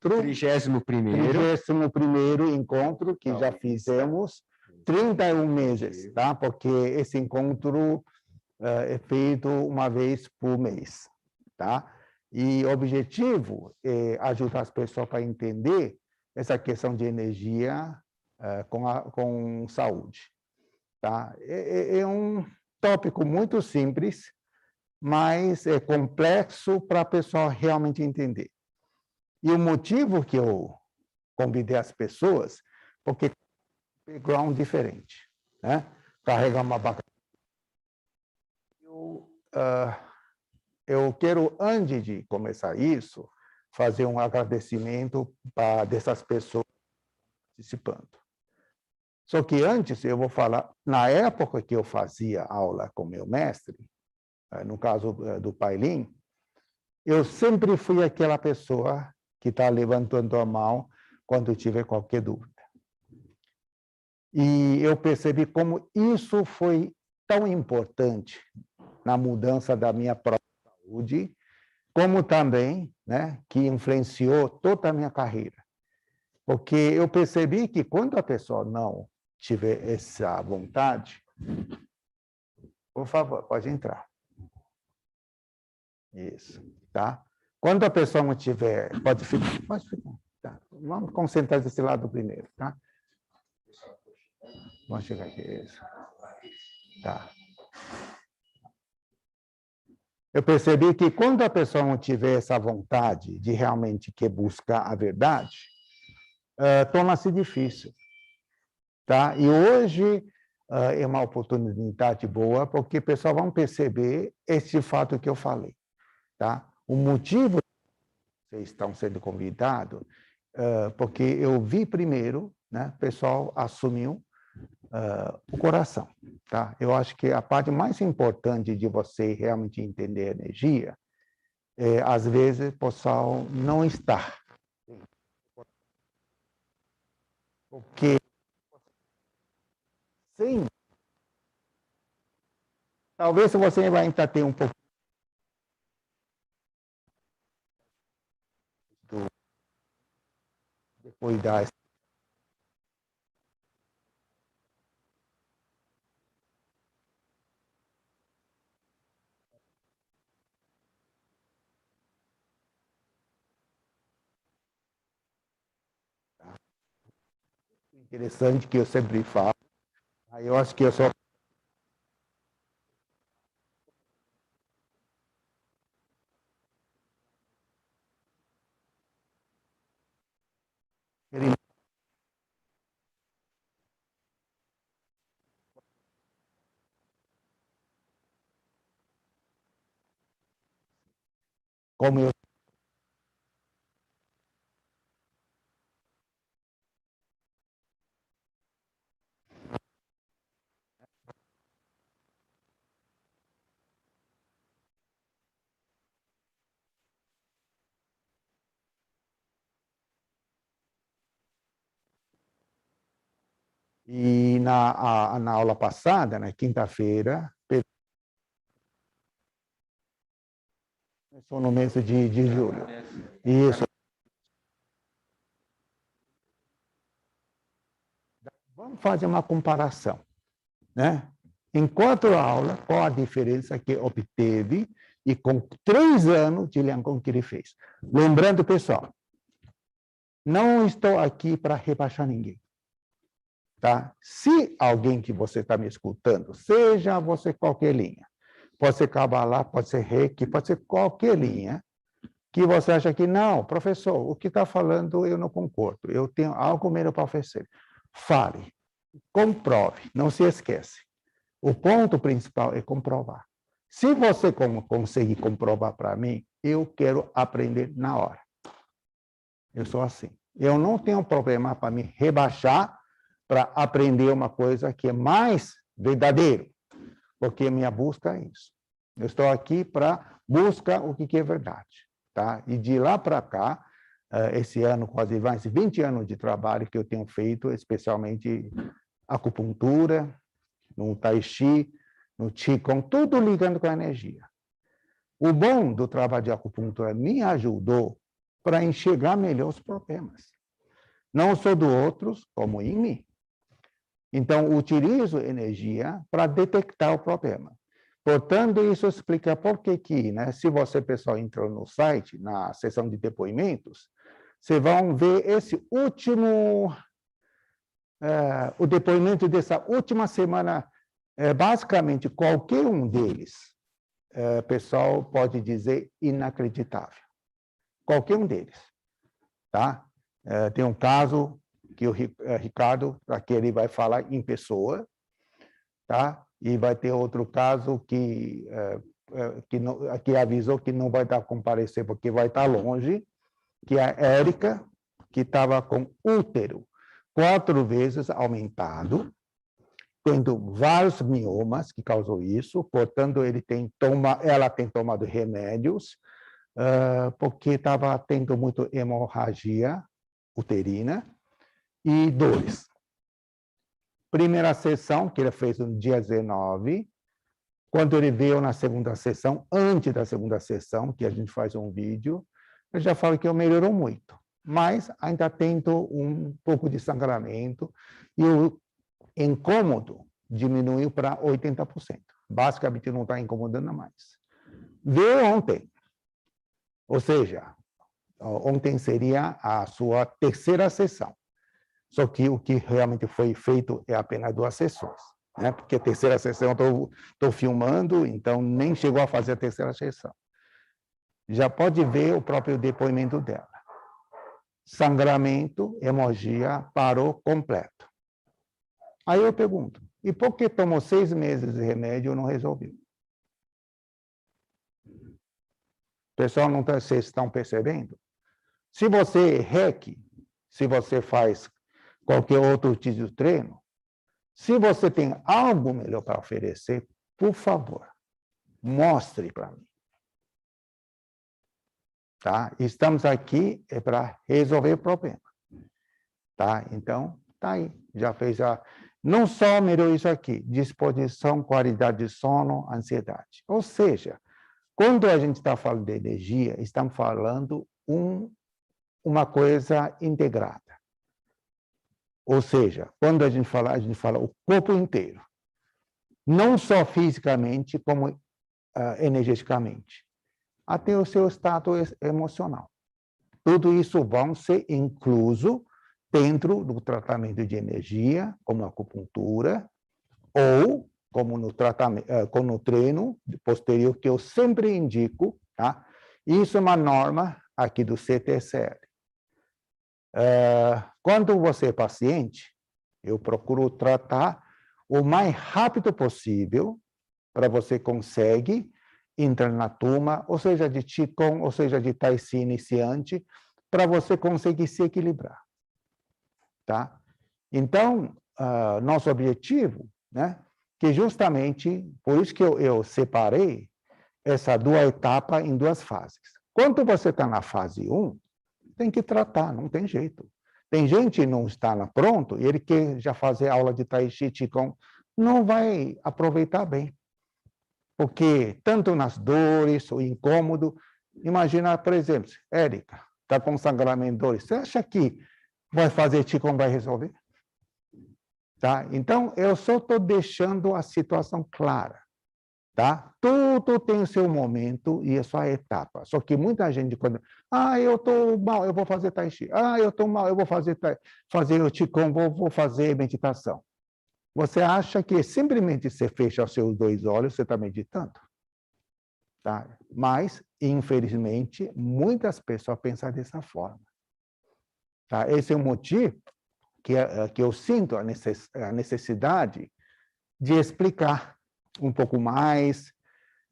31º encontro que já fizemos, 31 meses, tá? Porque esse encontro é feito uma vez por mês, tá? E o objetivo é ajudar as pessoas para entender essa questão de energia com saúde, tá? É um tópico muito simples, mas é complexo para a pessoa realmente entender. E o motivo que eu convidei as pessoas, porque background diferente, né? Carregar uma bateria. Eu quero, antes de começar isso, fazer um agradecimento para dessas pessoas participando. Só que antes eu vou falar, na época que eu fazia aula com meu mestre, no caso do Pailin, eu sempre fui aquela pessoa que está levantando a mão quando tiver qualquer dúvida. E eu percebi como isso foi tão importante na mudança da minha própria saúde, como também, né, que influenciou toda a minha carreira. Porque eu percebi que quando a pessoa não tiver essa vontade, por favor, pode entrar. Isso, tá? Quando a pessoa não tiver, pode ficar, tá? Vamos concentrar desse lado primeiro, tá? Vamos chegar aqui, isso. Tá. Eu percebi que quando a pessoa não tiver essa vontade de realmente quer buscar a verdade, torna-se difícil, tá? E hoje é uma oportunidade boa, porque o pessoal vai perceber esse fato que eu falei, tá? O motivo que vocês estão sendo convidados, porque eu vi primeiro, né? O pessoal assumiu o coração, tá? Eu acho que a parte mais importante de você realmente entender a energia às vezes, o pessoal não está. Porque, sim, talvez você vai ainda ter um pouco de cuidar. Interessante que eu sempre falo. Aí eu acho que eu só como eu e na aula passada, na quinta-feira, começou no mês de julho. Isso. Vamos fazer uma comparação, né? Em 4 aulas, qual a diferença que obteve e com 3 anos de Liang que ele fez? Lembrando, pessoal, não estou aqui para rebaixar ninguém, tá? Se alguém que você está me escutando, seja você qualquer linha, pode ser Kabbalah, pode ser Reiki, pode ser qualquer linha, que você acha que, não, professor, o que está falando eu não concordo, eu tenho algo melhor para oferecer. Fale, comprove, não se esquece. O ponto principal é comprovar. Se você conseguir comprovar para mim, eu quero aprender na hora. Eu sou assim. Eu não tenho problema para me rebaixar para aprender uma coisa que é mais verdadeiro, porque minha busca é isso. Eu estou aqui para buscar o que é verdade, tá? E de lá para cá, esse ano, quase mais de 20 anos de trabalho que eu tenho feito, especialmente acupuntura, no Tai Chi, no Qigong, tudo ligando com a energia. O bom do trabalho de acupuntura me ajudou para enxergar melhor os problemas. Não só do outros, como em mim. Então, utilizo energia para detectar o problema. Portanto, isso explica por que, né, se você, pessoal, entrou no site, na seção de depoimentos, vocês vão ver esse último, o depoimento dessa última semana, basicamente, qualquer um deles, pessoal, pode dizer inacreditável. Qualquer um deles, tá? Tem um caso que o Ricardo, aqui ele vai falar em pessoa, tá? E vai ter outro caso que avisou que não vai dar comparecer porque vai estar longe, que é a Érica, que estava com útero 4 vezes aumentado, tendo vários miomas que causou isso, portanto, ela tem tomado remédios, porque estava tendo muito hemorragia uterina e dores. Primeira sessão, que ele fez no dia 19, quando ele veio na segunda sessão, antes da segunda sessão, que a gente faz um vídeo, eu já falo que melhorou muito, mas ainda tendo um pouco de sangramento e o incômodo diminuiu para 80%. Basicamente, não está incomodando mais. Veio ontem, ou seja, ontem seria a sua terceira sessão. Só que o que realmente foi feito é apenas 2 sessões, né? Porque a terceira sessão eu estou filmando, então nem chegou a fazer a terceira sessão. Já pode ver o próprio depoimento dela. Sangramento, hemorragia, parou completo. Aí eu pergunto, e por que tomou 6 meses de remédio e não resolveu? Pessoal, não vocês estão percebendo? Se você é REC, se você faz qualquer outro tipo de treino, se você tem algo melhor para oferecer, por favor, mostre para mim. Tá? Estamos aqui para resolver o problema. Tá? Então, tá aí. Já fez a... Não só melhorou isso aqui, disposição, qualidade de sono, ansiedade. Ou seja, quando a gente está falando de energia, estamos falando uma coisa integrada. Ou seja, quando a gente fala o corpo inteiro. Não só fisicamente, como energeticamente. Até o seu estado emocional. Tudo isso vão ser incluso dentro do tratamento de energia, como a acupuntura, ou como no treino posterior, que eu sempre indico, tá? Isso é uma norma aqui do CTCL. Quando você é paciente, eu procuro tratar o mais rápido possível para você conseguir entrar na turma, ou seja, de Qigong, ou seja, de Tai Chi iniciante, para você conseguir se equilibrar. Tá? Então, nosso objetivo, né, que justamente, por isso que eu separei essa 2 etapas em 2 fases. Quando você está na fase 1, tem que tratar, não tem jeito. Tem gente que não está pronto e ele quer já fazer aula de Tai Chi, Qigong, não vai aproveitar bem. Porque tanto nas dores, o incômodo, imagina, por exemplo, Érica, está com sangramento, dores, você acha que vai fazer Qigong vai resolver? Tá? Então, eu só estou deixando a situação clara. Tá? Tudo tem o seu momento e a sua etapa. Só que muita gente, quando... eu estou mal, eu vou fazer Tai Chi. Eu estou mal, eu vou fazer o Qigong, vou fazer meditação. Você acha que simplesmente você fecha os seus 2 olhos, você está meditando? Tá? Mas, infelizmente, muitas pessoas pensam dessa forma. Tá? Esse é o motivo que eu sinto a necessidade de explicar um pouco mais,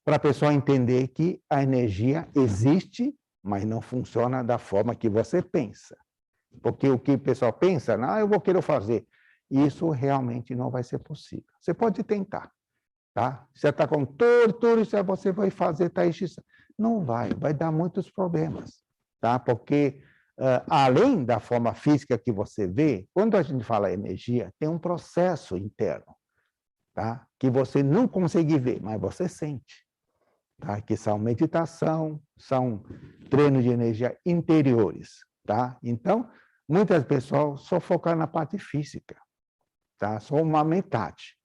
para a pessoa entender que a energia existe, mas não funciona da forma que você pensa. Porque o que o pessoal pensa, eu vou querer fazer. Isso realmente não vai ser possível. Você pode tentar, tá? Você está com tudo, você vai fazer Tai Chi. Não vai dar muitos problemas, tá? Porque, além da forma física que você vê, quando a gente fala energia, tem um processo interno, tá? Que você não consegue ver, mas você sente. tá? Que são meditação, são treinos de energia interiores, tá? Então, muitas pessoas só focam na parte física, tá? Só uma metade,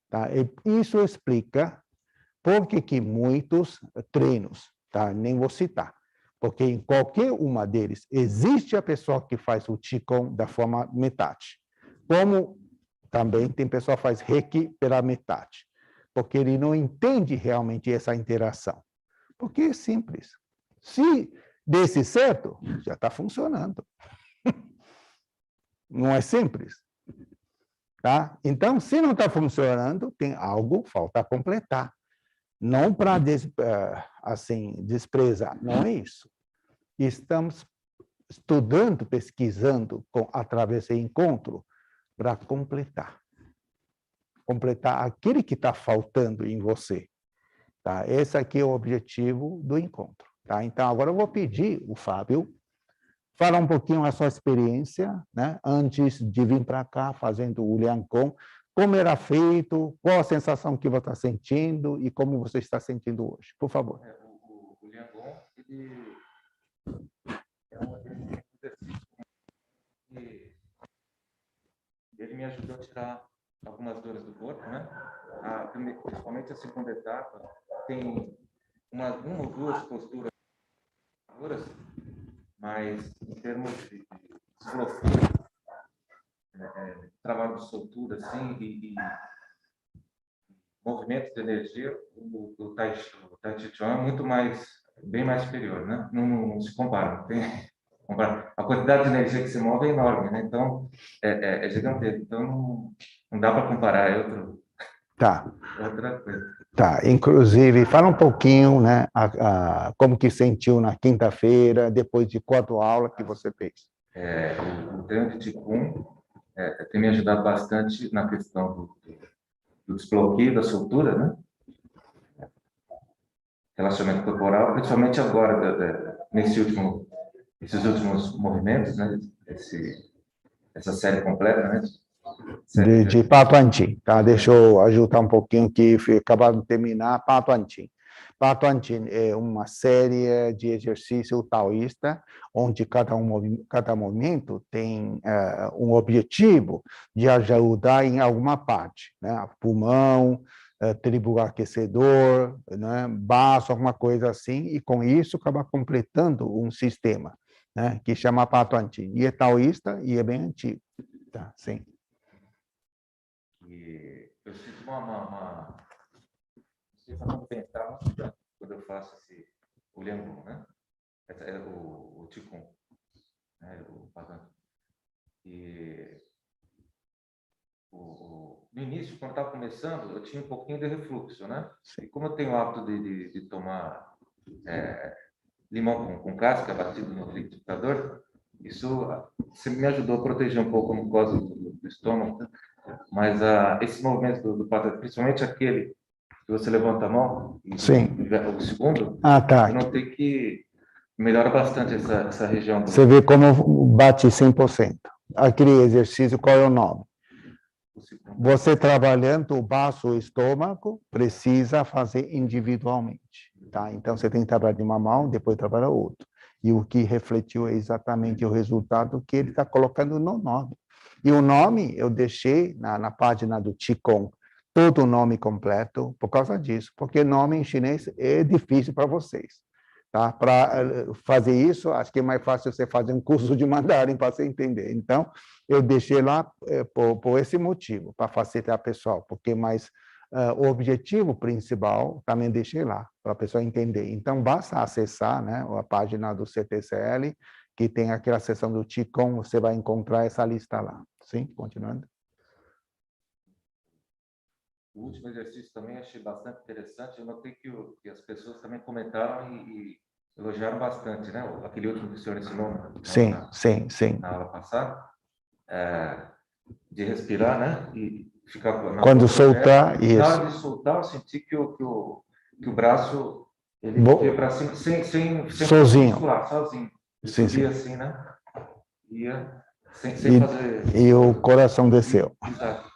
tá? E isso explica por que muitos treinos, tá? Nem vou citar, porque em qualquer uma deles existe a pessoa que faz o Qigong da forma metade, como também tem pessoa que faz Reiki pela metade, porque ele não entende realmente essa interação, porque é simples. Se desse certo, já está funcionando. Não é simples. Tá? Então, se não está funcionando, tem algo, falta completar. Não para assim, desprezar, não é isso. Estamos estudando, pesquisando, através do encontro, para completar. Completar aquele que está faltando em você. Tá? Esse aqui é o objetivo do encontro. Tá? Então, agora eu vou pedir o Fábio falar um pouquinho a sua experiência, né? Antes de vir para cá, fazendo o Liancong, como era feito, qual a sensação que você está sentindo e como você está sentindo hoje. Por favor. O Liancong, ele é um exercício que ele me ajudou a tirar algumas dores do corpo, né? Principalmente a segunda etapa, tem uma ou duas posturas, mas em termos de desbloqueio, trabalho de soltura, assim, e movimentos de energia, o Tai Chi Chuan é muito mais, bem mais superior, né? Não se compara, a quantidade de energia que se move é enorme, né? Então, é gigantesco. Então, não dá para comparar, outra coisa. Tá, inclusive, fala um pouquinho, né, como que sentiu na quinta-feira, depois de 4 aulas que você fez. O treino de Qigong tem me ajudado bastante na questão do desbloqueio da soltura, né? Relaxamento corporal, principalmente agora, esses últimos movimentos, né? Essa série completa, né? De Pato Antim, tá? Deixa eu ajudar um pouquinho que acabaram de terminar Pato Antim. Pato Antim é uma série de exercício taoísta, onde cada movimento tem um objetivo de ajudar em alguma parte, né? Pulmão, tribo aquecedor, né? Baço, alguma coisa assim, e com isso acaba completando um sistema, né? Que chama Pato Antim. E é taoísta e é bem antigo, tá? Sim. E eu sinto uma bem-estar quando eu faço o Liancong, né? O Qigong, né? O Padan. E no início, quando estava começando, eu tinha um pouquinho de refluxo, né? E como eu tenho o hábito de tomar limão com casca batido no liquidificador, isso sempre me ajudou a proteger um pouco a mucosa do estômago, né? Mas esse movimento do Padan, principalmente aquele que você levanta a mão, e o segundo, tá. eu notei que melhora bastante essa região. Você vê como bate 100%. Aquele exercício, qual é o nome? Você trabalhando o baço, o estômago, precisa fazer individualmente, tá? Então, você tem que trabalhar de uma mão, depois trabalhar outra. E o que refletiu é exatamente o resultado que ele está colocando no nome. E o nome eu deixei na página do Qigong, todo o nome completo, por causa disso, porque nome em chinês é difícil para vocês. Tá? Para fazer isso, acho que é mais fácil você fazer um curso de mandarim para você entender. Então, eu deixei lá por esse motivo, para facilitar o pessoal, porque o objetivo principal também deixei lá, para a pessoa entender. Então, basta acessar, né, a página do CTCL, que tem aquela seção do Qigong, você vai encontrar essa lista lá. Sim, continuando. O último exercício também achei bastante interessante. Eu notei que as pessoas também comentaram e elogiaram bastante, né? Aquele último que o senhor ensinou na aula passada, de respirar, né? E ficar quando soltar, isso. Na hora de soltar, eu senti que o braço ele ia para cima sem sozinho. Sozinho. Sim. Assim, né? Ia sem fazer. E o coração desceu. Exato.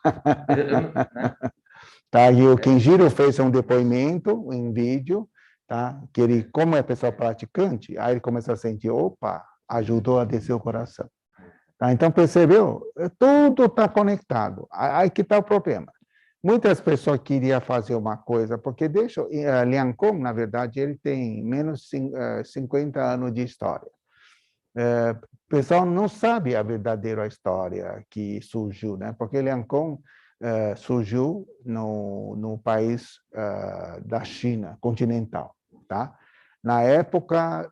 Tá, e o Kenjiro fez um depoimento em vídeo, tá? Que ele, como é pessoa praticante, aí ele começa a sentir, opa, ajudou a descer o coração. Tá? Então, percebeu? Tudo está conectado. Aí que está o problema. Muitas pessoas queriam fazer uma coisa, porque deixa, Liang Kong, na verdade, ele tem menos de 50 anos de história. O pessoal não sabe a verdadeira história que surgiu, né? Porque Liang Kong surgiu no país da China continental, tá? Na época,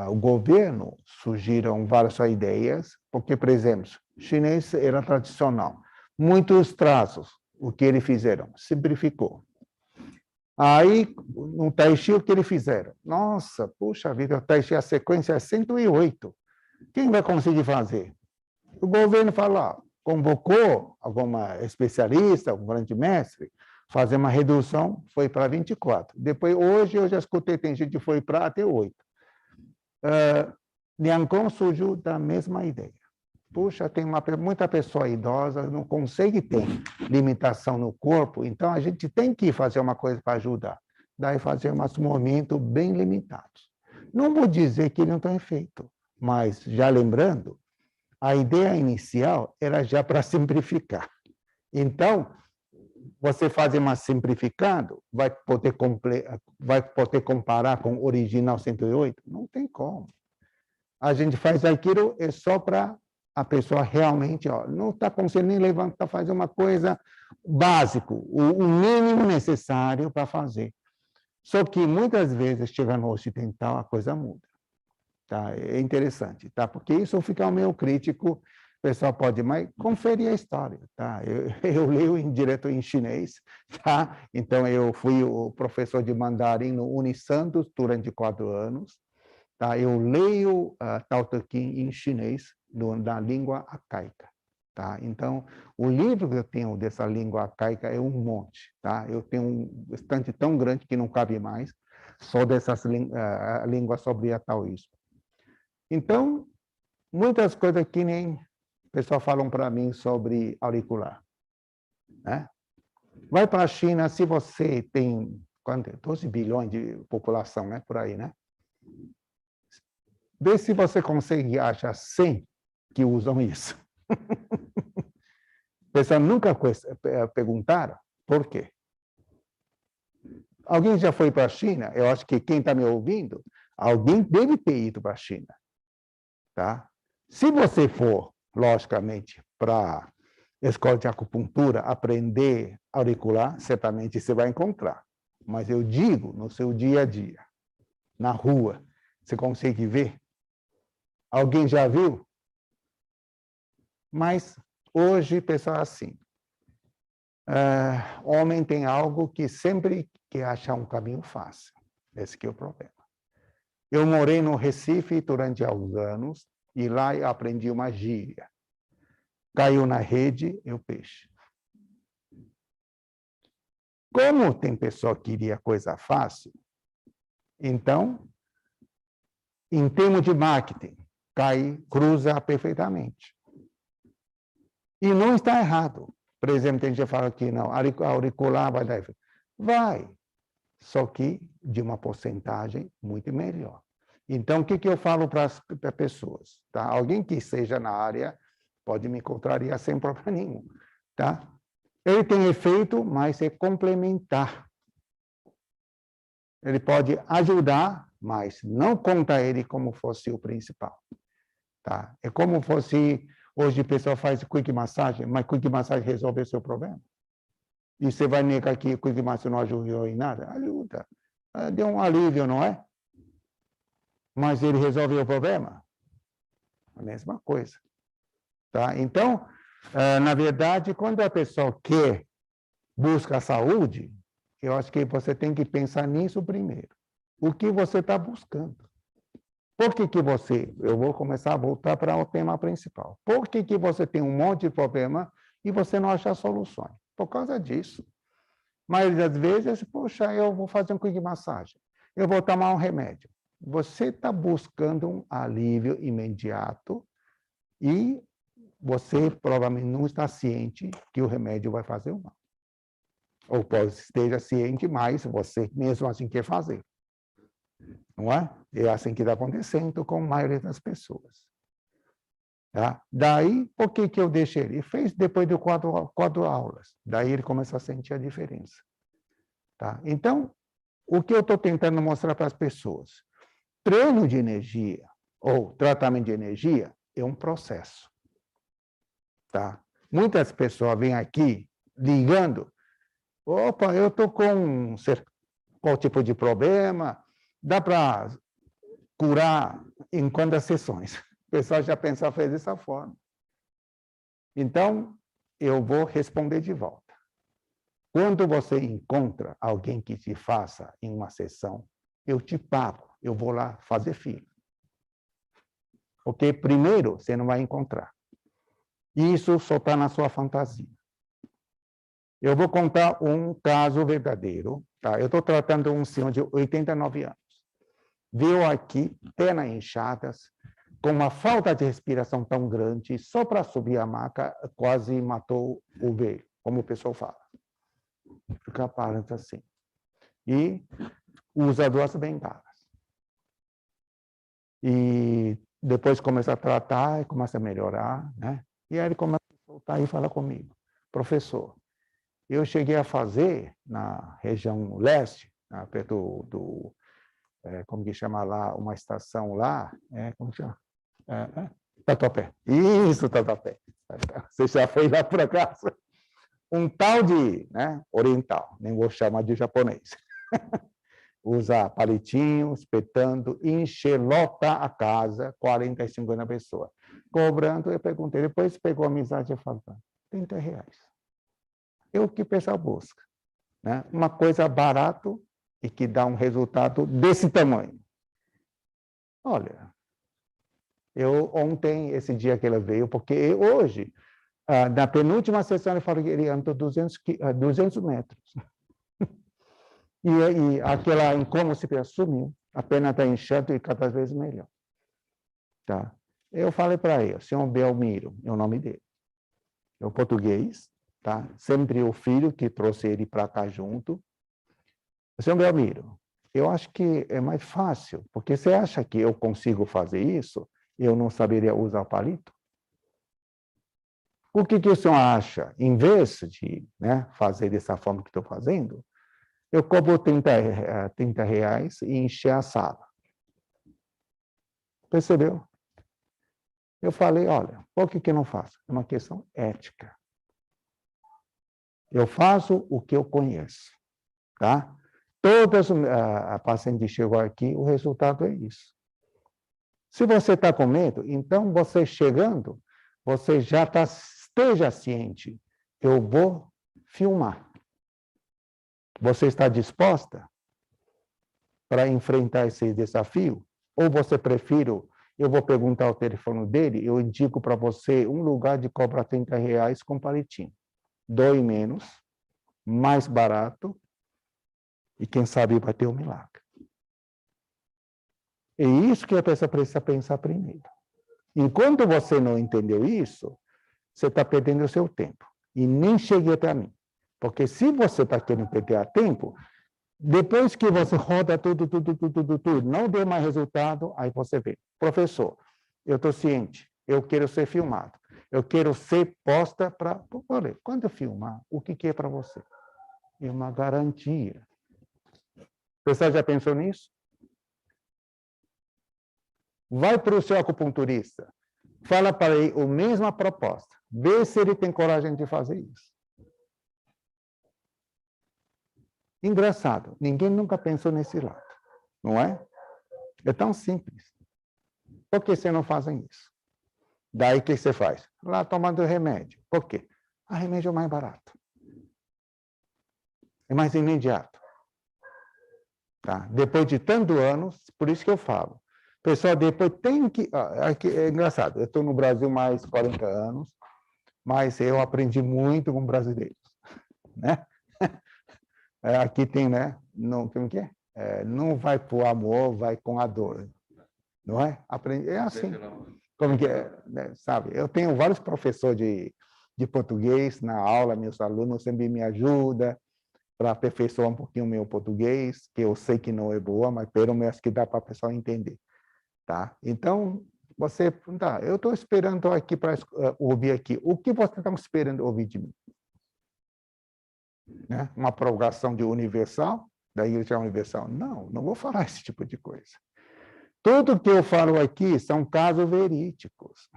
o governo surgiram várias ideias, porque, por exemplo, o chinês era tradicional. Muitos traços, o que eles fizeram? Simplificou. Aí, no Tai Chi, o que eles fizeram? Nossa, puxa vida, o Tai Chi, a sequência é 108. Quem vai conseguir fazer? O governo falou, convocou alguma especialista, algum grande mestre, fazer uma redução, foi para 24. Depois, hoje, eu já escutei, tem gente que foi para até 8. Liang Kong surgiu da mesma ideia. Puxa, tem muita pessoa idosa, não consegue ter limitação no corpo, então a gente tem que fazer uma coisa para ajudar. Daí fazer uns movimentos bem limitados. Não vou dizer que não tem efeito, mas já lembrando, a ideia inicial era já para simplificar. Então, você fazer mais simplificado, vai poder comparar com o original 108? Não tem como. A gente faz aquilo é só para a pessoa realmente, não está conseguindo nem levantar, fazer uma coisa básica, o mínimo necessário para fazer. Só que muitas vezes, chega no ocidental, a coisa muda. Tá? É interessante, tá? Porque isso fica meio crítico, o pessoal pode, mas conferir a história, tá? Eu leio direto em chinês, tá? Então, eu fui o professor de mandarim no Unisantos durante 4 anos, tá? Eu leio Tao Te Ching em chinês, da língua arcaica, tá? Então, o livro que eu tenho dessa língua arcaica é um monte, tá? Eu tenho um estante tão grande que não cabe mais, só dessas línguas sobre o taoísmo. Então, muitas coisas que nem o pessoal falam para mim sobre auricular, né? Vai para a China, se você tem, quanto? 12 bilhões de população, né? Por aí, né? Vê se você consegue achar 100 que usam isso. Pessoal nunca perguntaram por quê. Alguém já foi para a China? Eu acho que quem está me ouvindo, alguém deve ter ido para a China. Tá? Se você for, logicamente, para a escola de acupuntura, aprender auricular, certamente você vai encontrar. Mas eu digo, no seu dia a dia, na rua, você consegue ver? Alguém já viu? Mas hoje, pessoal, assim, homem tem algo que sempre quer achar um caminho fácil. Esse que é o problema. Eu morei no Recife durante alguns anos e lá eu aprendi uma gíria. Caiu na rede, é o peixe. Como tem pessoa que queria coisa fácil, então, em termos de marketing, cruza perfeitamente. E não está errado. Por exemplo, tem gente que fala que não, auricular vai dar efeito. Vai, só que de uma porcentagem muito melhor. Então, o que eu falo para as pessoas? Tá? Alguém que seja na área pode me contrariar sem problema nenhum. Tá? Ele tem efeito, mas é complementar. Ele pode ajudar, mas não conta ele como fosse o principal. Tá? É como fosse, hoje o pessoal faz quick massagem, mas quick massagem resolve o seu problema. E você vai negar que quick massagem não ajudou em nada? Ajuda. Deu um alívio, não é? Mas ele resolve o problema? A mesma coisa. Tá? Então, na verdade, quando a pessoa busca a saúde, eu acho que você tem que pensar nisso primeiro. O que você está buscando? Por que você... Eu vou começar a voltar para o tema principal. Por que você tem um monte de problema e você não acha soluções? Por causa disso. Mas, às vezes, poxa, eu vou fazer um quick massagem. Eu vou tomar um remédio. Você está buscando um alívio imediato e você provavelmente não está ciente que o remédio vai fazer o mal. ou pode esteja ciente, mas você mesmo assim quer fazer. Não é? É assim que está acontecendo com a maioria das pessoas. Tá? Daí, por que eu deixei? Ele fez depois de quatro aulas. Daí ele começa a sentir a diferença. Tá? Então, o que eu estou tentando mostrar para as pessoas? Treino de energia ou tratamento de energia é um processo. Tá? Muitas pessoas vêm aqui ligando, opa, eu estou com qual tipo de problema, dá para curar em quantas sessões? O pessoal já pensa fazer dessa forma. Então, eu vou responder de volta. Quando você encontra alguém que te faça em uma sessão, eu te pago, eu vou lá fazer fila. Porque primeiro você não vai encontrar. Isso só está na sua fantasia. Eu vou contar um caso verdadeiro. Tá? Eu estou tratando um senhor de 89 anos. Veio aqui, pernas inchadas, com uma falta de respiração tão grande, só para subir a maca, quase matou o velho, como o pessoal fala. Fica parado assim. E usa 2 bengalas. E depois começa a tratar e começa a melhorar, né? E aí ele começa a voltar e fala comigo, professor, eu cheguei a fazer na região leste, perto como que chama lá, uma estação lá, como que chama? Tatuapé. Isso, Tatuapé. Você já foi lá por acaso? Um tal de, né, oriental, nem vou chamar de japonês. Usa palitinho, espetando, enxelota a casa, 40 e 50 pessoas. Cobrando, eu perguntei, depois pegou a amizade e falou, R$30. É o que o pessoal busca. Né? Uma coisa barato e que dá um resultado desse tamanho. Olha, eu ontem, esse dia que ela veio, porque hoje, na penúltima sessão, ele falou que ele andou 200 metros. E aquela incômodo se sumiu, a perna está inchando e cada vez melhor. Tá? Eu falei para ele, senhor Belmiro, é o nome dele. É o português, tá? Sempre o filho que trouxe ele para cá junto. Senhor Belmiro, eu acho que é mais fácil, porque você acha que eu consigo fazer isso? Eu não saberia usar o palito? O que o senhor acha? Em vez de, né, fazer dessa forma que estou fazendo, eu cobro R$30 e encher a sala. Percebeu? Eu falei, olha, por que eu não faço? É uma questão ética. Eu faço o que eu conheço, tá? Todas as pacientes que chegou aqui, o resultado é isso. Se você está com medo, então você chegando, você já esteja ciente. Eu vou filmar. Você está disposta para enfrentar esse desafio? Ou você prefere, eu vou perguntar o telefone dele, eu indico para você um lugar de cobrar R$30 com palitinho. Dói menos, mais barato, e quem sabe vai ter um milagre. É isso que a pessoa precisa pensar primeiro. Enquanto você não entendeu isso, você está perdendo o seu tempo. E nem chegue até a mim. Porque se você está querendo perder tempo, depois que você roda tudo, não deu mais resultado, aí você vê. Professor, eu estou ciente, eu quero ser filmado. Eu quero ser posta para... Olha, quando eu filmar, o que é para você? É uma garantia. O pessoal já pensou nisso? Vai para o seu acupunturista, fala para ele a mesma proposta, vê se ele tem coragem de fazer isso. Engraçado, ninguém nunca pensou nesse lado, não é? É tão simples. Por que você não fazem isso? Daí o que você faz? Lá tomando remédio. Por quê? O remédio é mais barato. É mais imediato. Tá? Depois de tantos anos, por isso que eu falo. Pessoal, depois tem que... É engraçado, eu estou no Brasil mais 40 anos, mas eu aprendi muito com brasileiros. Né? Aqui tem, né? Não, como que é? Não vai por amor, vai com a dor. Não é? É assim. Como que é? Sabe? Eu tenho vários professores de português na aula, meus alunos sempre me ajudam. para aperfeiçoar um pouquinho o meu português, que eu sei que não é boa, mas pelo menos que dá para a pessoa entender. Tá? Então, você, tá, eu estou esperando aqui para ouvir aqui. O que você está esperando ouvir de mim? Né? Uma prorrogação de universal, da Igreja Universal? Não, não vou falar esse tipo de coisa. Tudo que eu falo aqui são casos verídicos.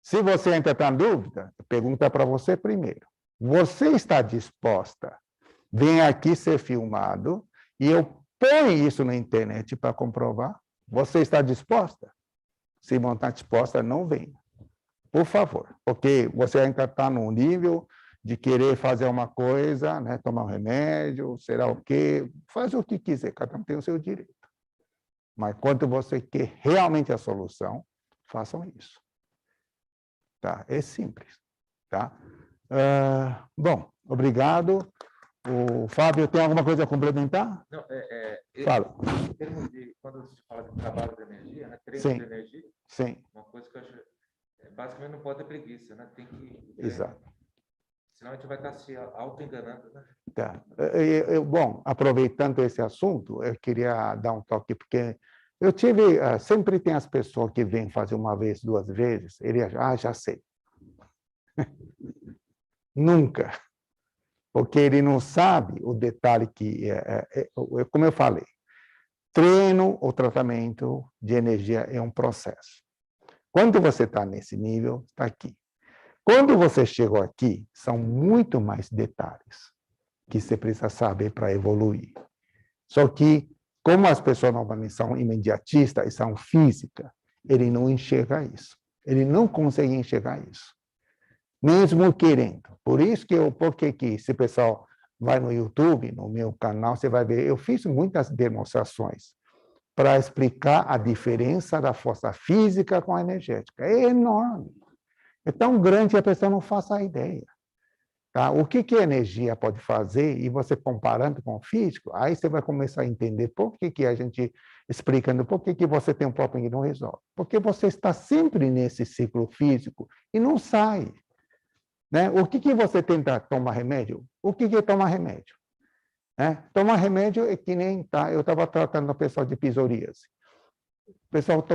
Se você ainda está em dúvida, pergunta para você primeiro. Você está disposta? Vem aqui ser filmado e eu ponho isso na internet para comprovar? Você está disposta? Se não está disposta, não venha. Por favor, porque você ainda está no nível de querer fazer uma coisa, né, tomar um remédio, será o quê? Faz o que quiser, cada um tem o seu direito. Mas quando você quer realmente a solução, façam isso. Tá? É simples. Tá? Bom, obrigado. O Fábio, tem alguma coisa a complementar? Não, Fala. em termos de, quando se fala de trabalho de energia, né, treino Sim. de energia, Sim. uma coisa que eu acho, basicamente não pode ter preguiça, né? Tem que... Exato. Senão a gente vai estar se auto-enganando, né? Tá. Bom, aproveitando esse assunto, eu queria dar um toque, porque eu tive, sempre tem as pessoas que vêm fazer uma vez, duas vezes, ele acha, já sei. Nunca. Porque ele não sabe o detalhe que, como eu falei, treino ou tratamento de energia é um processo. Quando você está nesse nível, está aqui. Quando você chegou aqui, são muito mais detalhes que você precisa saber para evoluir. Só que, como as pessoas normalmente são imediatistas e são físicas, ele não enxerga isso. Ele não consegue enxergar isso. Mesmo querendo. Por isso que porque se o pessoal vai no YouTube, no meu canal, você vai ver, eu fiz muitas demonstrações para explicar a diferença da força física com a energética. É enorme. É tão grande que a pessoa não faz a ideia. Tá? O que a energia pode fazer, e você comparando com o físico, aí você vai começar a entender por que a gente, explicando por que você tem um problema que não resolve. Porque você está sempre nesse ciclo físico e não sai. Né? O que você tenta tomar remédio? O que é tomar remédio? Né? Tomar remédio é que nem... Tá? Eu estava tratando o pessoal de psoríase. O pessoal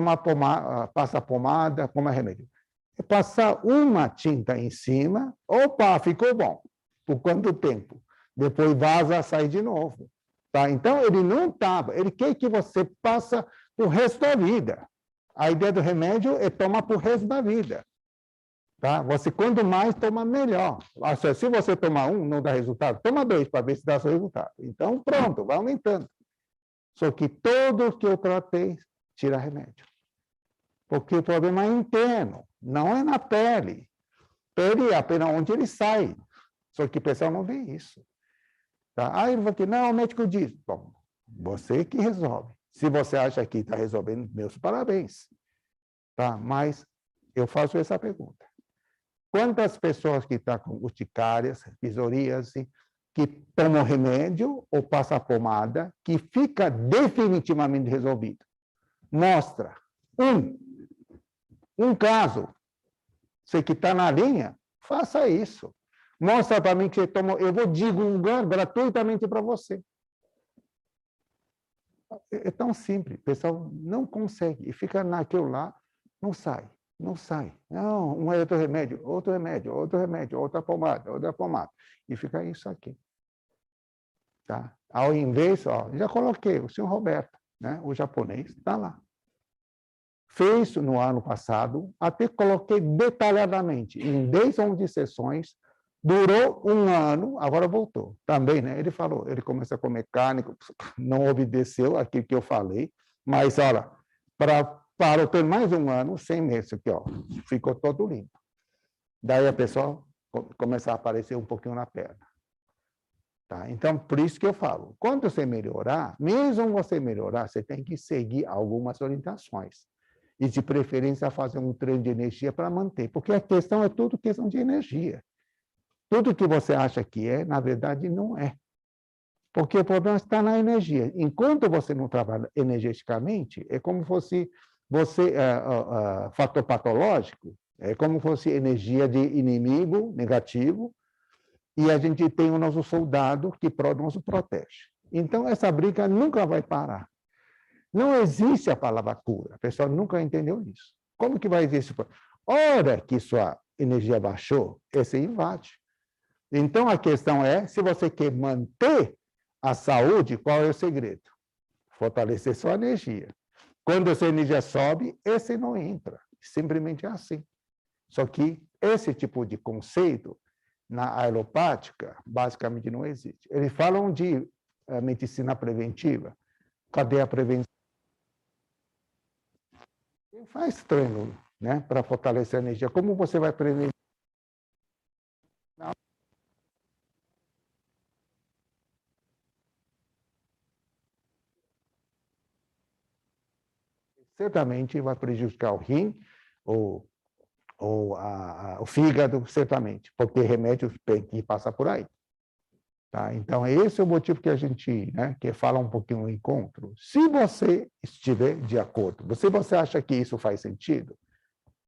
passa pomada, toma remédio. É passar uma tinta em cima, opa, ficou bom. Por quanto tempo? Depois vaza, sai de novo. Tá? Então, ele não estava. Ele quer que você passe o resto da vida. A ideia do remédio é tomar para o resto da vida. Tá? Você, quanto mais, toma melhor. Se você tomar um, não dá resultado, toma dois para ver se dá seu resultado. Então, pronto, vai aumentando. Só que todos que eu tratei, tira remédio. Porque o problema é interno, não é na pele. Pele é apenas onde ele sai. Só que o pessoal não vê isso. Tá? Aí ele vai dizer, não, o médico diz. Bom, você que resolve. Se você acha que está resolvendo, meus parabéns. Tá? Mas eu faço essa pergunta. Quantas pessoas que estão com urticárias, psoríase, que tomam remédio ou passam pomada, que fica definitivamente resolvido? Mostra. Um caso. Você que está na linha, faça isso. Mostra para mim que você tomou. Eu vou divulgar gratuitamente para você. É tão simples. O pessoal não consegue. E fica naquilo lá, não sai. Não sai. Não, um é outro remédio, outro remédio, outro remédio, outra pomada. E fica isso aqui. Tá? Ao invés, já coloquei o senhor Roberto, né? O japonês, está lá. Fez no ano passado, até coloquei detalhadamente, em 10 ou 11 sessões, durou um ano, agora voltou. Também, né? Ele falou, ele começou com mecânico, não obedeceu aquilo que eu falei, mas, olha, parou por mais um ano, 100 meses aqui, ficou todo limpo. Daí a pessoa começa a aparecer um pouquinho na perna. Tá? Então, por isso que eu falo, quando você melhorar, mesmo você melhorar, você tem que seguir algumas orientações. E, de preferência, fazer um treino de energia para manter. Porque a questão é tudo questão de energia. Tudo que você acha que é, na verdade, não é. Porque o problema está na energia. Enquanto você não trabalha energeticamente, é como fosse fator patológico, é como fosse energia de inimigo negativo, e a gente tem o nosso soldado que nos protege. Então, essa briga nunca vai parar. Não existe a palavra cura. O pessoal nunca entendeu isso. Como que vai existir? Hora que sua energia baixou, esse invade. Então, a questão é, se você quer manter a saúde, qual é o segredo? Fortalecer sua energia. Quando essa energia sobe, esse não entra. Simplesmente é assim. Só que esse tipo de conceito, na alopática, basicamente não existe. Eles falam de medicina preventiva. Cadê a prevenção? Quem faz treino, né, para fortalecer a energia? Como você vai prevenir? Não. Certamente vai prejudicar o rim ou o fígado, certamente, porque remédios tem que passar por aí. Tá? Então, esse é o motivo que a gente, né, quer falar um pouquinho no encontro. Se você estiver de acordo, se você acha que isso faz sentido,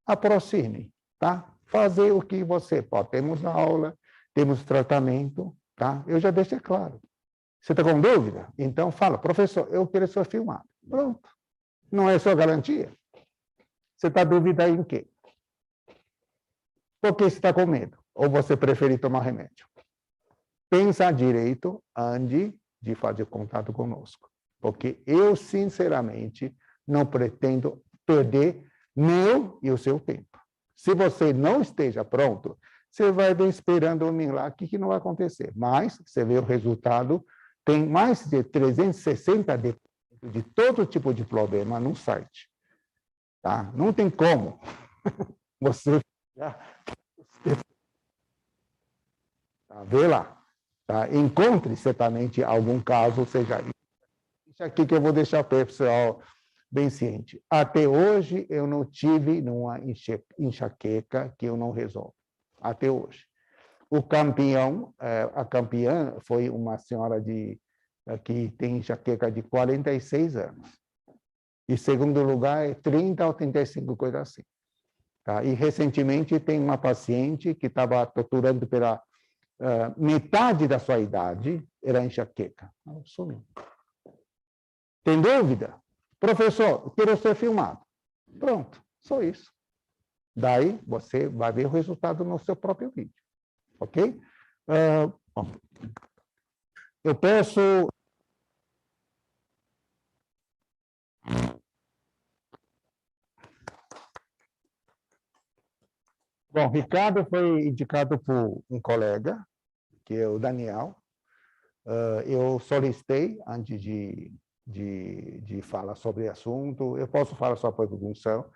aproxime, tá? Fazer o que você pode. Temos aula, temos tratamento, tá? Eu já deixei claro. Você está com dúvida? Então fala, professor, eu quero ser filmado. Pronto. Não é sua garantia. Você está dúvida em quê? Por que você está com medo? Ou você prefere tomar remédio? Pensa direito antes de fazer contato conosco. Porque eu, sinceramente, não pretendo perder meu e o seu tempo. Se você não esteja pronto, você vai ver esperando um milagre que não vai acontecer. Mas, você vê o resultado, tem mais de 360 de todo tipo de problema no site. Tá? Não tem como você... Vê lá. Tá? Encontre certamente algum caso, seja isso aqui que eu vou deixar para o pessoal bem ciente. Até hoje, eu não tive uma enxaqueca que eu não resolvo. Até hoje. O campeão, a campeã foi uma senhora que tem enxaqueca de 46 anos. E segundo lugar é 30 ou 35, coisa assim. Tá? E recentemente tem uma paciente que estava torturando pela metade da sua idade, era enxaqueca. Sumiu. Tem dúvida? Professor, quero ser filmado. Pronto, só isso. Daí você vai ver o resultado no seu próprio vídeo. Ok? Bom, eu peço... Bom, Ricardo foi indicado por um colega, que é o Daniel. Eu solicitei, antes de falar sobre o assunto, eu posso falar só por produção,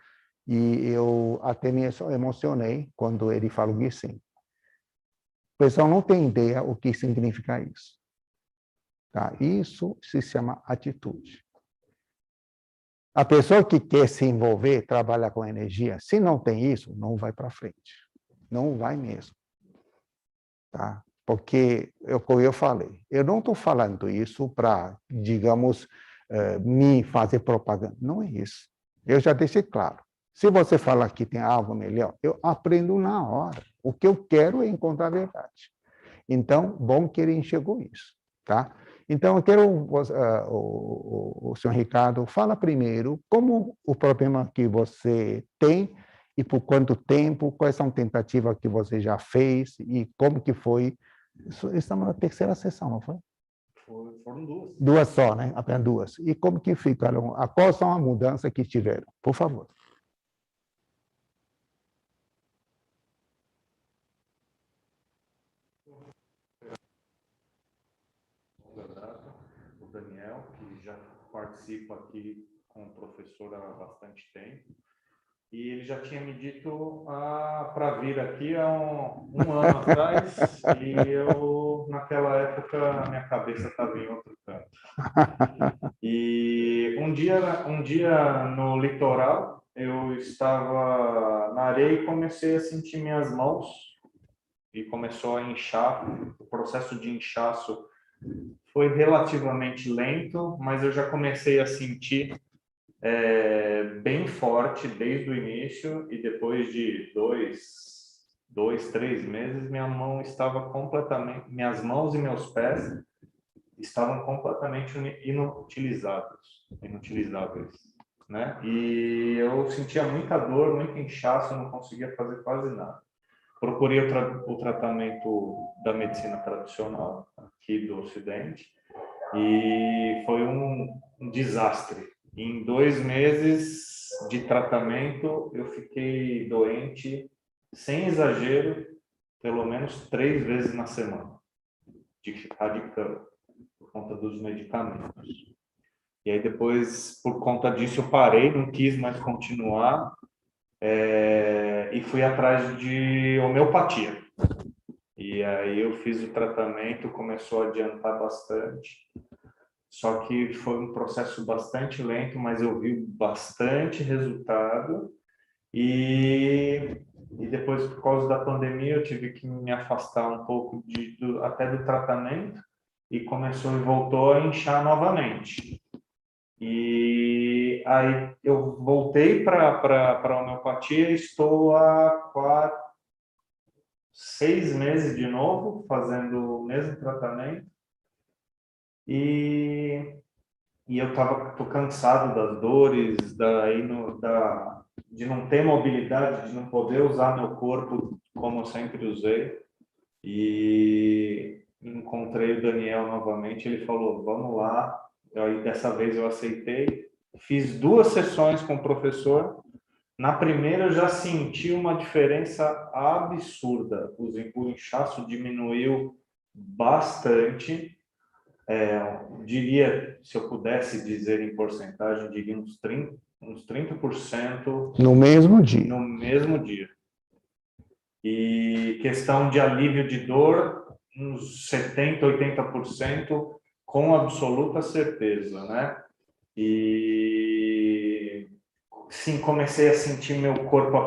e eu até me emocionei quando ele falou que sim. O pessoal não tem ideia o que significa isso. Tá? Isso se chama atitude. A pessoa que quer se envolver, trabalhar com energia, se não tem isso, não vai para frente. Não vai mesmo. Tá? Porque, como eu falei, eu não estou falando isso para, digamos, me fazer propaganda. Não é isso. Eu já deixei claro. Se você falar que tem algo melhor, eu aprendo na hora. O que eu quero é encontrar a verdade. Então, bom que ele enxergou isso. Tá? Então, eu quero, o senhor Ricardo, fala primeiro como o problema que você tem e por quanto tempo, quais são as tentativas que você já fez e como que foi. Estamos na terceira sessão, não foi? Foram duas. Duas só, né? Apenas duas. E como que ficaram? Quais são as mudanças que tiveram? Por favor. O Daniel, que já participa aqui com o professor há bastante tempo, e ele já tinha me dito para vir aqui há um ano atrás, e eu, naquela época, minha cabeça estava em outro canto. E um dia no litoral, eu estava na areia e comecei a sentir minhas mãos, e começou a inchar. O processo de inchaço foi relativamente lento, mas eu já comecei a sentir bem forte desde o início, e depois de 2, 3 meses, minha mão estava completamente, minhas mãos e meus pés estavam completamente inutilizáveis, né? E eu sentia muita dor, muito inchaço, eu não conseguia fazer quase nada. Procurei o tratamento da medicina tradicional aqui do Ocidente e foi um desastre. Em 2 meses de tratamento, eu fiquei doente, sem exagero, pelo menos 3 vezes na semana, de ficar de cama, por conta dos medicamentos. E aí depois, por conta disso, eu parei, não quis mais continuar, e fui atrás de homeopatia. E aí eu fiz o tratamento, começou a adiantar bastante. Só que foi um processo bastante lento, mas eu vi bastante resultado. E depois, por causa da pandemia, eu tive que me afastar um pouco até do tratamento e voltou a inchar novamente. E aí eu voltei para a homeopatia e estou há 6 meses de novo fazendo o mesmo tratamento. E eu tô cansado das dores, de não ter mobilidade, de não poder usar meu corpo como eu sempre usei. E encontrei o Daniel novamente, ele falou, vamos lá. Aí dessa vez eu aceitei. Fiz 2 sessões com o professor. Na primeira eu já senti uma diferença absurda. O inchaço diminuiu bastante. Diria, se eu pudesse dizer em porcentagem, diria uns 30%. No mesmo dia. No mesmo dia. E questão de alívio de dor, uns 70%, 80%, com absoluta certeza, né? E sim, comecei a sentir meu corpo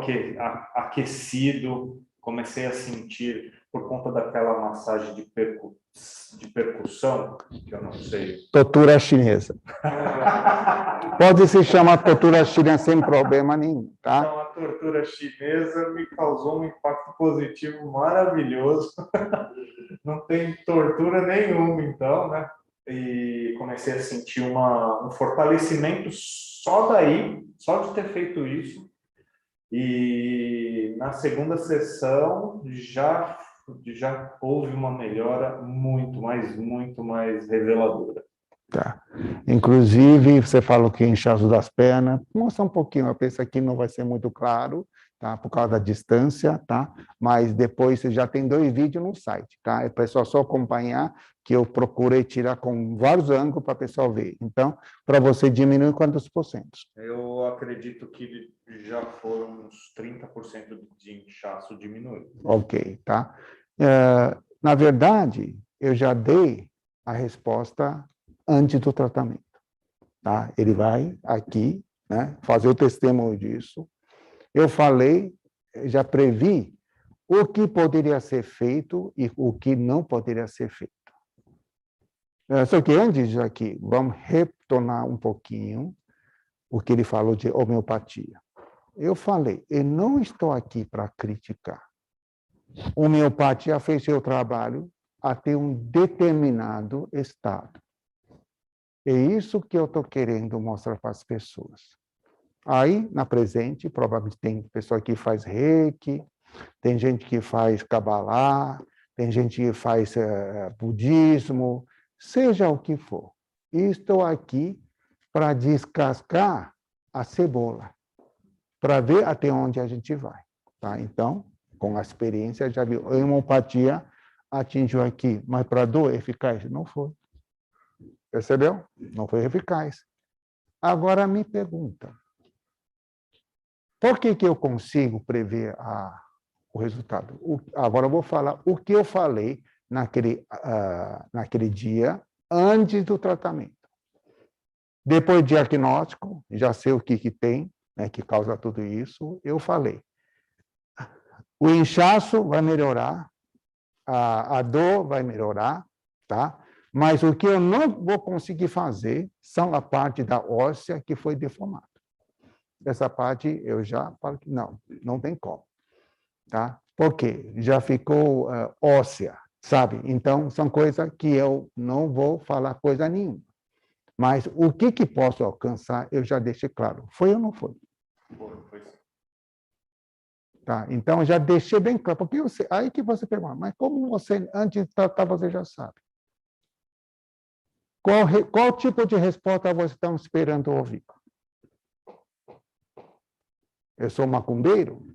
aquecido, comecei a sentir, por conta daquela massagem de percussão, que eu não sei. Tortura chinesa. Pode se chamar tortura chinesa sem problema nenhum, tá? Então, a tortura chinesa me causou um impacto positivo maravilhoso. Não tem tortura nenhuma, então, né? E comecei a sentir um fortalecimento só daí, só de ter feito isso. E na segunda sessão já houve uma melhora muito mais reveladora. Tá. Inclusive, você falou que inchaço das pernas. Mostra um pouquinho, eu penso que não vai ser muito claro, tá? Por causa da distância, tá? Mas depois você já tem 2 vídeos no site, tá? É para pessoal só acompanhar, que eu procurei tirar com vários ângulos para o pessoal ver. Então, para você diminuir quantos porcentos? Eu acredito que já foram uns 30% de inchaço diminuído. Ok, tá? Na verdade, eu já dei a resposta antes do tratamento, tá? Ele vai aqui, né, fazer o testemunho disso. Eu falei, já previ o que poderia ser feito e o que não poderia ser feito. Só que antes aqui, vamos retornar um pouquinho o que ele falou de homeopatia. Eu falei, eu não estou aqui para criticar. Homeopatia fez seu trabalho até um determinado estado. É isso que eu estou querendo mostrar para as pessoas. Aí, na presente, provavelmente tem pessoa que faz reiki, tem gente que faz cabalá, tem gente que faz budismo, seja o que for. E estou aqui para descascar a cebola, para ver até onde a gente vai. Tá? Então, com a experiência, já viu, a homeopatia atingiu aqui, mas para dor eficaz? Não foi. Percebeu? Não foi eficaz. Agora me pergunta, por que eu consigo prever o resultado? Agora eu vou falar o que eu falei naquele dia, antes do tratamento. Depois do diagnóstico, já sei o que tem, né, que causa tudo isso, eu falei. O inchaço vai melhorar, a dor vai melhorar, tá? Mas o que eu não vou conseguir fazer são a parte da óssea que foi deformada. Essa parte eu já falo que não tem como, tá? Por quê? Já ficou óssea, sabe? Então, são coisas que eu não vou falar coisa nenhuma. Mas o que posso alcançar, eu já deixei claro. Foi ou não foi? Foi sim. Tá? Então, já deixei bem claro. Porque aí que você pergunta, mas como você, antes de tratar, você já sabe? Qual tipo de resposta você está esperando ouvir? Eu sou macumbeiro?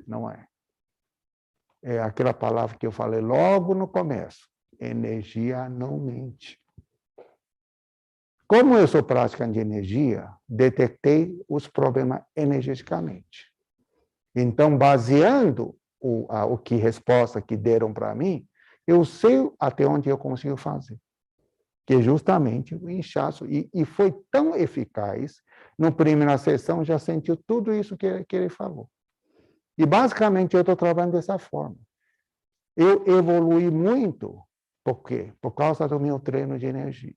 Não é. É aquela palavra que eu falei logo no começo. Energia não mente. Como eu sou praticante de energia, detectei os problemas energeticamente. Então, baseando o que resposta que deram para mim, eu sei até onde eu consigo fazer. Que é justamente o inchaço. E foi tão eficaz, na primeira sessão já sentiu tudo isso que ele falou. E, basicamente, eu estou trabalhando dessa forma. Eu evolui muito, por quê? Por causa do meu treino de energia.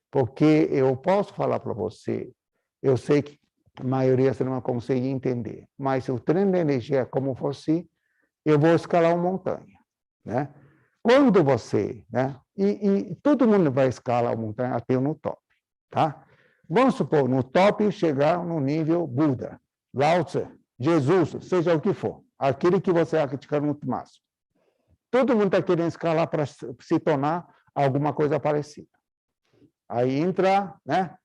Porque eu posso falar para você, eu sei que a maioria você não vai conseguir entender, mas o treino de energia é como fosse, eu vou escalar uma montanha, né? Quando você, né? E todo mundo vai escalar a montanha até no top, tá? Vamos supor, no top chegar no nível Buda, Lao Tse, Jesus, seja o que for, aquele que você acredita no máximo. Todo mundo está querendo escalar para se tornar alguma coisa parecida. Aí entra, né?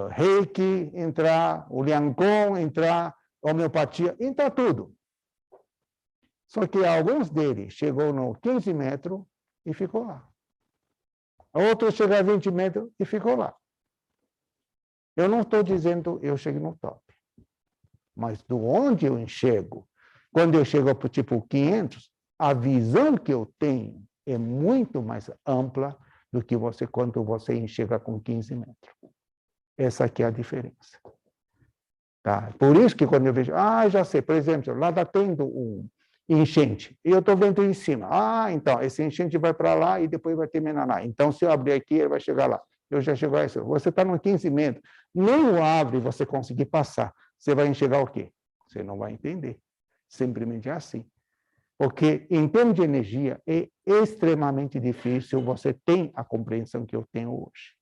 Reiki, entra o Liangong, entra homeopatia, entra tudo. Só que alguns deles chegou no 15 metros e ficou lá. Outros chegou a 20 metros e ficou lá. Eu não estou dizendo eu cheguei no top. Mas do onde eu enxergo, quando eu chego para o tipo 500, a visão que eu tenho é muito mais ampla do que você quando você enxerga com 15 metros. Essa aqui é a diferença. Tá? Por isso que quando eu vejo, já sei, por exemplo, lá está tendo um enchente, e eu estou vendo em cima. Então, esse enchente vai para lá e depois vai terminar lá. Então, se eu abrir aqui, ele vai chegar lá. Eu já chego a isso. Você está no 15 metros, nem o abre você conseguir passar. Você vai enxergar o quê? Você não vai entender. Simplesmente é assim. Porque, em termos de energia, é extremamente difícil você ter a compreensão que eu tenho hoje.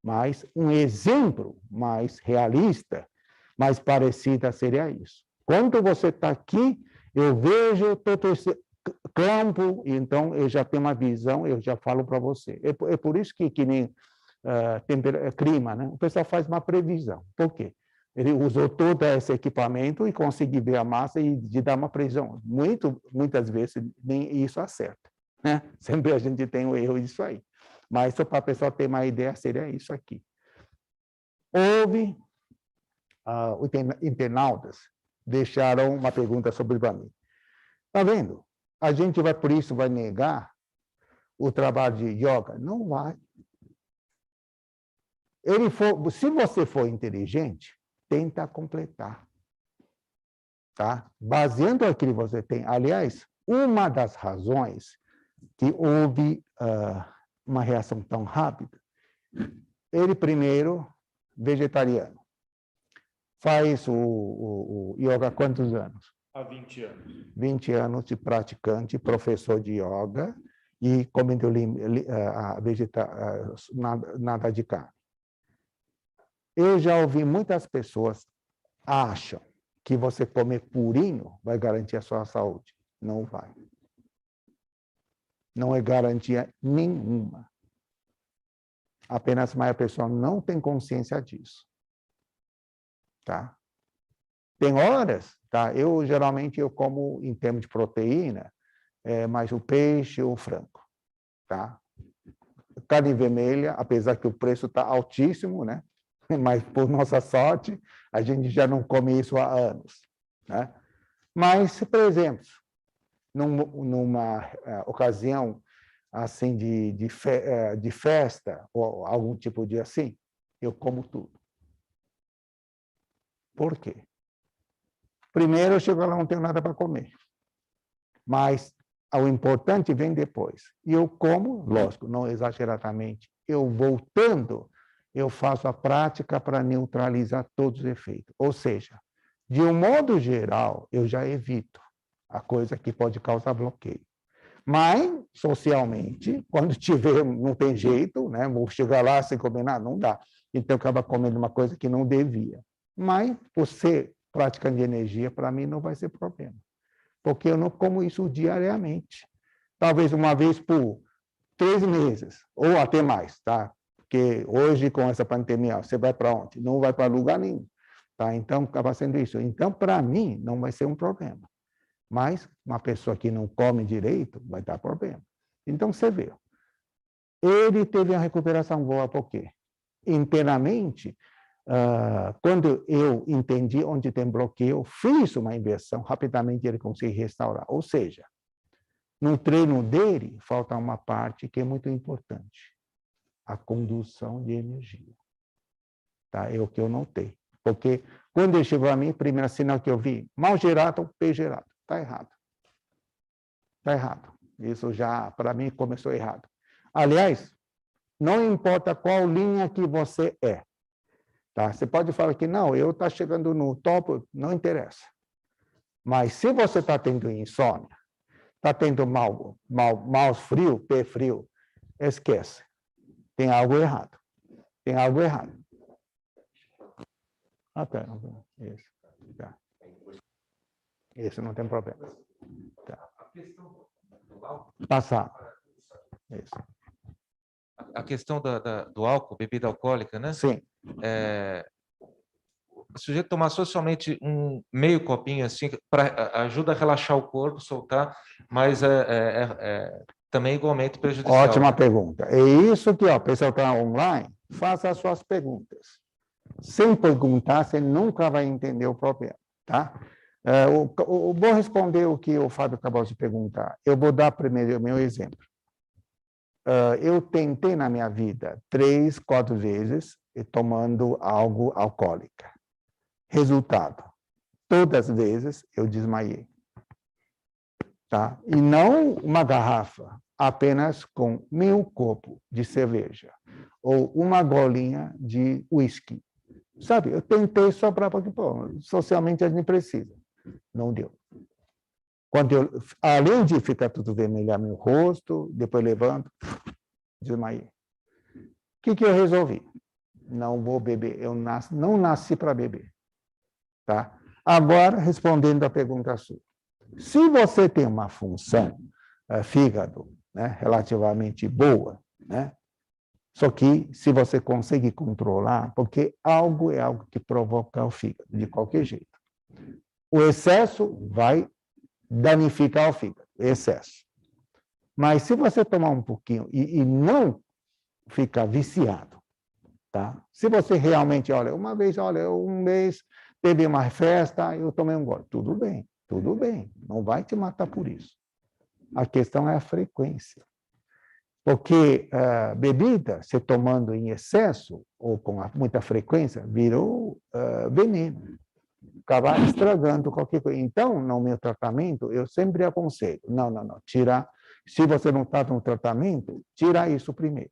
Mas um exemplo mais realista, mais parecido seria isso. Quando você está aqui, eu vejo todo esse campo, então eu já tenho uma visão, eu já falo para você. É por isso que nem clima, né? O pessoal faz uma previsão. Por quê? Ele usou todo esse equipamento e conseguiu ver a massa e de dar uma previsão. Muitas vezes nem isso acerta, né? Sempre a gente tem um erro disso aí. Mas só para a pessoa ter uma ideia, seria isso aqui. Houve, os internautas deixaram uma pergunta sobre para mim. Está vendo? A gente vai, por isso, vai negar o trabalho de yoga? Não vai. Se você for inteligente, tenta completar. Tá? Baseando aquilo que você tem. Aliás, uma das razões que houve uma reação tão rápida, ele primeiro, vegetariano, faz o yoga há quantos anos? Há 20 anos. 20 anos de praticante, professor de yoga e comendo nada de carne. Eu já ouvi muitas pessoas acham que você comer purinho vai garantir a sua saúde. Não vai. Não é garantia nenhuma. Apenas mais a pessoa não tem consciência disso. Tá? Tem horas, tá? Geralmente eu como em termos de proteína, mais o peixe ou o frango, tá? Carne vermelha, apesar que o preço está altíssimo, né? Mas por nossa sorte, a gente já não come isso há anos, né? Mas, por exemplo, numa ocasião assim de festa ou algum tipo de assim, eu como tudo. Por quê? Primeiro, eu chego lá, não tenho nada para comer. Mas o importante vem depois. E eu como, lógico, não exageradamente. Eu voltando, eu faço a prática para neutralizar todos os efeitos. Ou seja, De um modo geral, eu já evito a coisa que pode causar bloqueio. Mas, socialmente, quando tiver, não tem jeito, né? Vou chegar lá sem comer nada, não dá. Então, acaba comendo uma coisa que não devia. Mas, por ser praticante de energia, para mim não vai ser problema. Porque eu não como isso diariamente. Talvez uma vez por 3 meses, ou até mais, tá? Porque hoje, com essa pandemia, você vai para onde? Não vai para lugar nenhum. Tá? Então, acaba sendo isso. Então, para mim, não vai ser um problema. Mas uma pessoa que não come direito vai dar problema. Então, você vê. Ele teve uma recuperação boa, por quê? Inteiramente, quando eu entendi onde tem bloqueio, fiz uma inversão, rapidamente ele conseguiu restaurar. Ou seja, no treino dele, falta uma parte que é muito importante. A condução de energia. Tá? É o que eu notei. Porque quando ele chegou a mim, primeiro sinal que eu vi, mal gerado, P gerado. Está errado. Está errado. Isso já, para mim, começou errado. Aliás, não importa qual linha que você é. Tá? Você pode falar que, não, eu estou chegando no topo, não interessa. Mas se você está tendo insônia, está tendo mouse frio, pé frio, esquece. Tem algo errado. Tem algo errado. Ok. Isso. Tá. Isso não tem problema. Tá. Passar. Isso. A questão do álcool, bebida alcoólica, né? Sim. O sujeito tomar somente um meio copinho assim, ajuda a relaxar o corpo, soltar, mas também igualmente prejudicial. Ótima pergunta. É isso que o pessoal está online, faça as suas perguntas. Sem perguntar, você nunca vai entender o problema, tá? Vou responder o que o Fábio acabou de perguntar. Eu vou dar primeiro o meu exemplo. Eu tentei na minha vida 3, 4 vezes tomando algo alcoólica. Resultado, todas as vezes eu desmaiei. Tá? E não uma garrafa, apenas com meio copo de cerveja ou uma golinha de uísque. Sabe, eu tentei só para porque, socialmente a gente precisa. Não deu. Quando além de ficar tudo vermelho no rosto, depois levanto, desmaiei. O que eu resolvi? Não vou beber. Eu não nasci para beber. Tá? Agora, respondendo a pergunta sua. Se você tem uma função, fígado, né, relativamente boa, né? Só que se você consegue controlar, porque algo é algo que provoca o fígado, de qualquer jeito. O excesso vai danificar o fígado, excesso. Mas se você tomar um pouquinho e não ficar viciado, tá? Se você realmente, olha, um mês teve uma festa, eu tomei um gole, tudo bem, não vai te matar por isso. A questão é a frequência. Porque bebida, se tomando em excesso, ou com muita frequência, virou veneno. Acabar estragando qualquer coisa. Então, no meu tratamento, eu sempre aconselho, não, tira. Se você não está no tratamento, tira isso primeiro.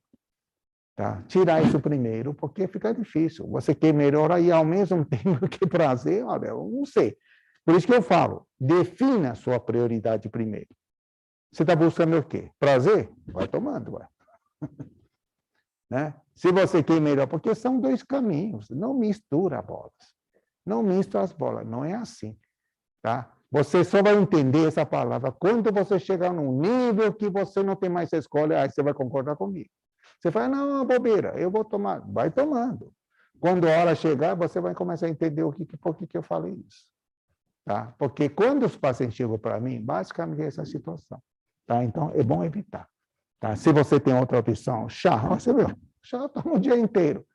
Tá? Tirar isso primeiro, porque fica difícil. Você quer melhorar e, ao mesmo tempo, que prazer, olha, eu não sei. Por isso que eu falo, defina a sua prioridade primeiro. Você está buscando o quê? Prazer? Vai tomando, vai. Né? Se você quer melhorar, porque são 2 caminhos, não mistura bolas. Não mistura as bolas, não é assim. Tá? Você só vai entender essa palavra quando você chegar num nível que você não tem mais escolha, aí você vai concordar comigo. Você fala, não, bobeira, eu vou tomar. Vai tomando. Quando a hora chegar, você vai começar a entender por que eu falei isso. Tá? Porque quando os pacientes chegam para mim, basicamente é essa situação. Tá? Então, é bom evitar. Tá? Se você tem outra opção, chá, você viu, chá toma o dia inteiro.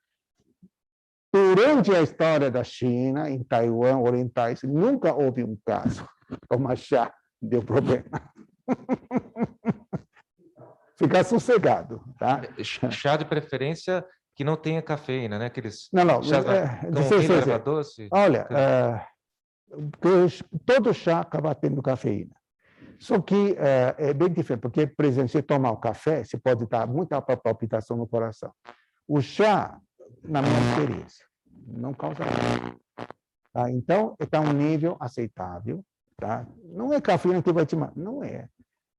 Durante a história da China, em Taiwan, orientais, nunca houve um caso. Tomar chá, deu problema. Ficar sossegado. Tá? Chá de preferência que não tenha cafeína, né? Aqueles não, chás erva doce. Olha, todo chá acaba tendo cafeína. Só que é bem diferente, porque, por exemplo, se tomar o café, você pode dar muita palpitação no coração. O chá, na minha experiência, não causa nada. Tá? Então, está um nível aceitável. Tá? Não é cafeína que vai te matar, não é.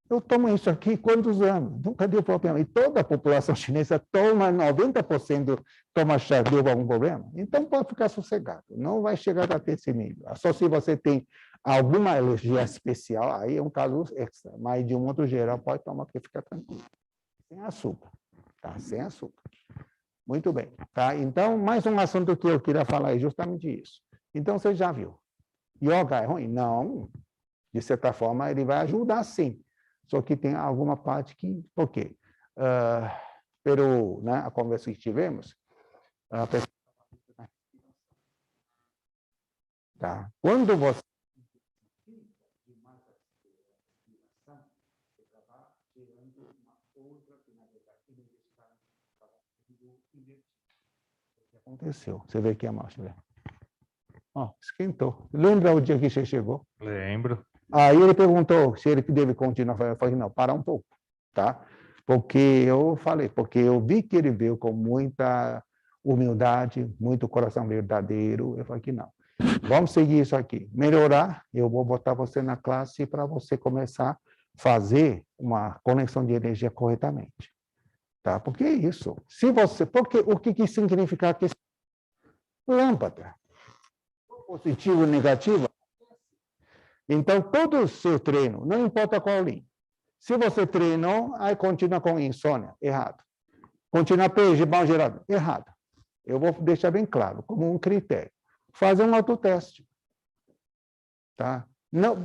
Eu tomo isso aqui quantos anos? Nunca deu problema. E toda a população chinesa toma, 90% toma chá, deu algum problema. Então, pode ficar sossegado. Não vai chegar até esse nível. Só se você tem alguma alergia especial, aí é um caso extra. Mas, de um modo geral, pode tomar que fica tranquilo. Sem açúcar. Tá? Sem açúcar. Muito bem. Tá? Então, mais um assunto que eu queria falar é justamente isso. Então, você já viu. Yoga é ruim? Não. De certa forma, ele vai ajudar, sim. Só que tem alguma parte que... Por quê? Pelo, né, a conversa que tivemos, a pessoa... Tá? Quando você... Aconteceu. Você vê aqui a marcha. Ó, esquentou. Lembra o dia que você chegou? Lembro. Aí ele perguntou se ele deve continuar. Eu falei, não, para um pouco, tá? Porque eu vi que ele veio com muita humildade, muito coração verdadeiro. Eu falei que não. Vamos seguir isso aqui. Melhorar, eu vou botar você na classe para você começar a fazer uma conexão de energia corretamente. Tá? Porque é isso. Porque o que significa que lâmpada? Positivo ou negativo? Então, todo o seu treino, não importa qual linha. Se você treinou, aí continua com insônia, errado. Continua pH mal gerado, errado. Eu vou deixar bem claro, como um critério. Fazer um autoteste. Tá? Não,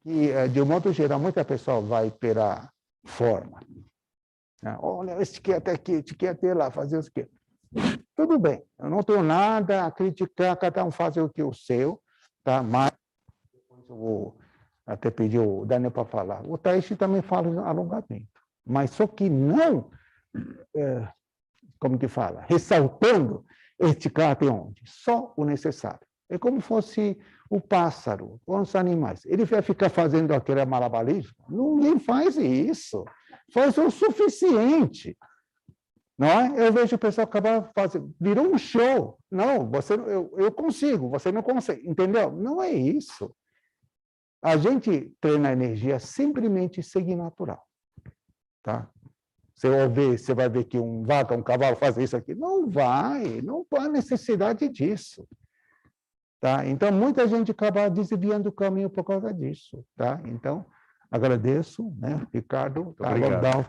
de um modo geral, muita pessoa vai esperar forma. Olha, esse quer até aqui, esse quer até lá, fazer o que. Tudo bem, eu não tenho nada a criticar, cada um faz o que o seu, tá? Mas eu vou até pedir o Daniel para falar. O Taishi também fala em alongamento, mas só que não, como que fala, ressaltando esticar até onde? Só o necessário. É como fosse o pássaro, ou os animais. Ele vai ficar fazendo aquele malabarismo? Ninguém faz isso. Faz o suficiente. Não é? Eu vejo o pessoal acabar fazendo, virou um show. Não, eu consigo, você não consegue. Entendeu? Não é isso. A gente treina a energia simplesmente seguir natural. Tá? Você vai ver que um vaca, um cavalo faz isso aqui. Não há necessidade disso. Tá? Então, muita gente acaba desviando o caminho por causa disso. Tá? Então, agradeço, né, Ricardo. Tá? Obrigado.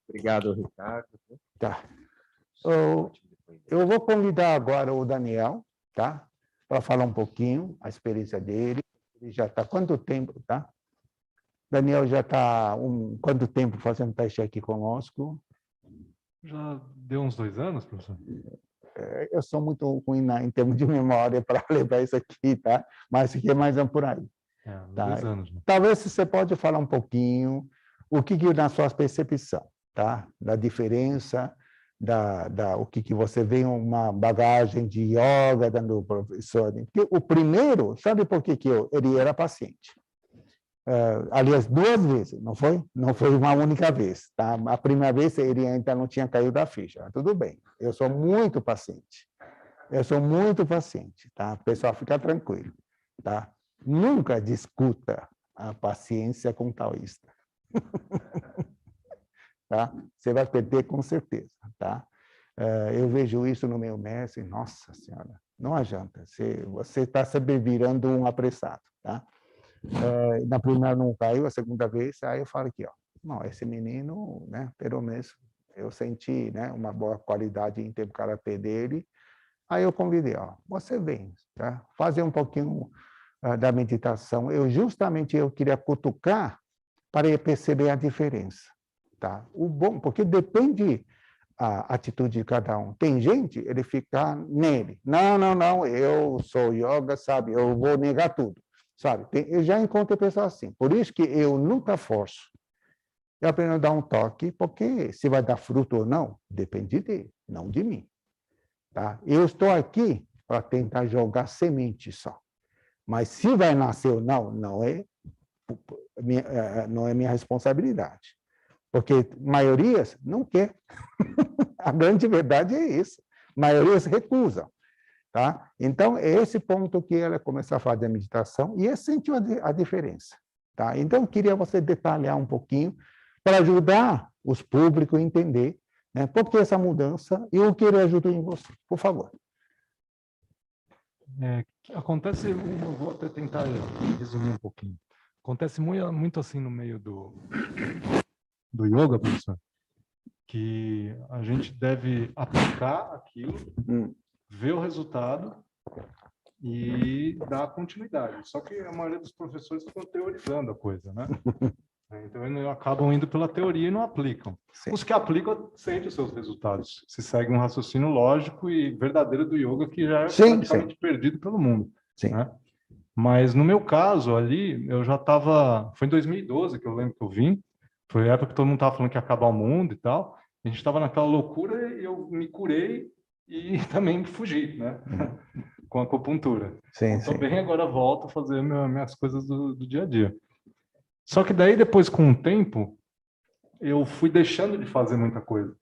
Obrigado, Ricardo. Tá. Eu vou convidar agora o Daniel, tá? Para falar um pouquinho a experiência dele. Ele já está quanto tempo, tá? Daniel já está quanto tempo fazendo teste aqui conosco? Já deu uns 2 anos, professor? Eu sou muito ruim em termos de memória para lembrar isso aqui, tá? Mas aqui é mais por aí. Tá? 2 anos. Né? Talvez você pode falar um pouquinho o que na sua percepção, tá? Da diferença, o que você vê uma bagagem de yoga dando professor. Porque o primeiro, sabe por que ele era paciente? Aliás, 2 vezes, não foi? Não foi uma única vez, tá? A primeira vez ele ainda não tinha caído da ficha. Tudo bem, eu sou muito paciente. Tá? O pessoal fica tranquilo, tá? Nunca discuta a paciência com o taoísta. Tá? Você vai perder com certeza, tá? Eu vejo isso no meu mestre, nossa senhora, não adianta, você está sempre virando um apressado, tá? Na primeira não caiu, a segunda vez, aí eu falo aqui, ó, não, esse menino, né, pelo menos eu senti, né, uma boa qualidade em ter o caráter dele, aí eu convidei, ó, você vem, tá? Fazer um pouquinho da meditação, justamente eu queria cutucar para perceber a diferença, tá? O bom, porque depende a atitude de cada um. Tem gente, ele fica nele, não, eu sou yoga, sabe, eu vou negar tudo. Sabe? Eu já encontro pessoas assim. Por isso que eu nunca forço. Eu aprendo a dar um toque, porque se vai dar fruto ou não, depende dele, não de mim. Tá? Eu estou aqui para tentar jogar semente só. Mas se vai nascer ou não, não é minha responsabilidade. Porque maiorias não quer. A grande verdade é isso. Maiorias recusam. tá? Então, é esse ponto que ela começou a fazer a meditação e sentiu a diferença, tá? Então, eu queria você detalhar um pouquinho para ajudar os públicos a entender, né, por que essa mudança e o que ele ajudou em você. Por favor. Acontece, eu vou até tentar resumir um pouquinho. Acontece muito assim no meio do yoga, professor, que a gente deve aplicar aquilo, ver o resultado e dar continuidade. Só que a maioria dos professores ficam teorizando a coisa, né? Então, eles acabam indo pela teoria e não aplicam. Sim. Os que aplicam sentem os seus resultados. Se segue um raciocínio lógico e verdadeiro do yoga que já é praticamente perdido pelo mundo. Sim. Né? Mas, no meu caso, ali, eu já estava... Foi em 2012 que eu lembro que eu vim. Foi a época que todo mundo estava falando que ia acabar o mundo e tal. A gente estava naquela loucura e eu me curei e também fugi, né? Com a acupuntura. Estou bem, agora volto a fazer minhas coisas do dia a dia. Só que daí, depois, com o tempo, eu fui deixando de fazer muita coisa.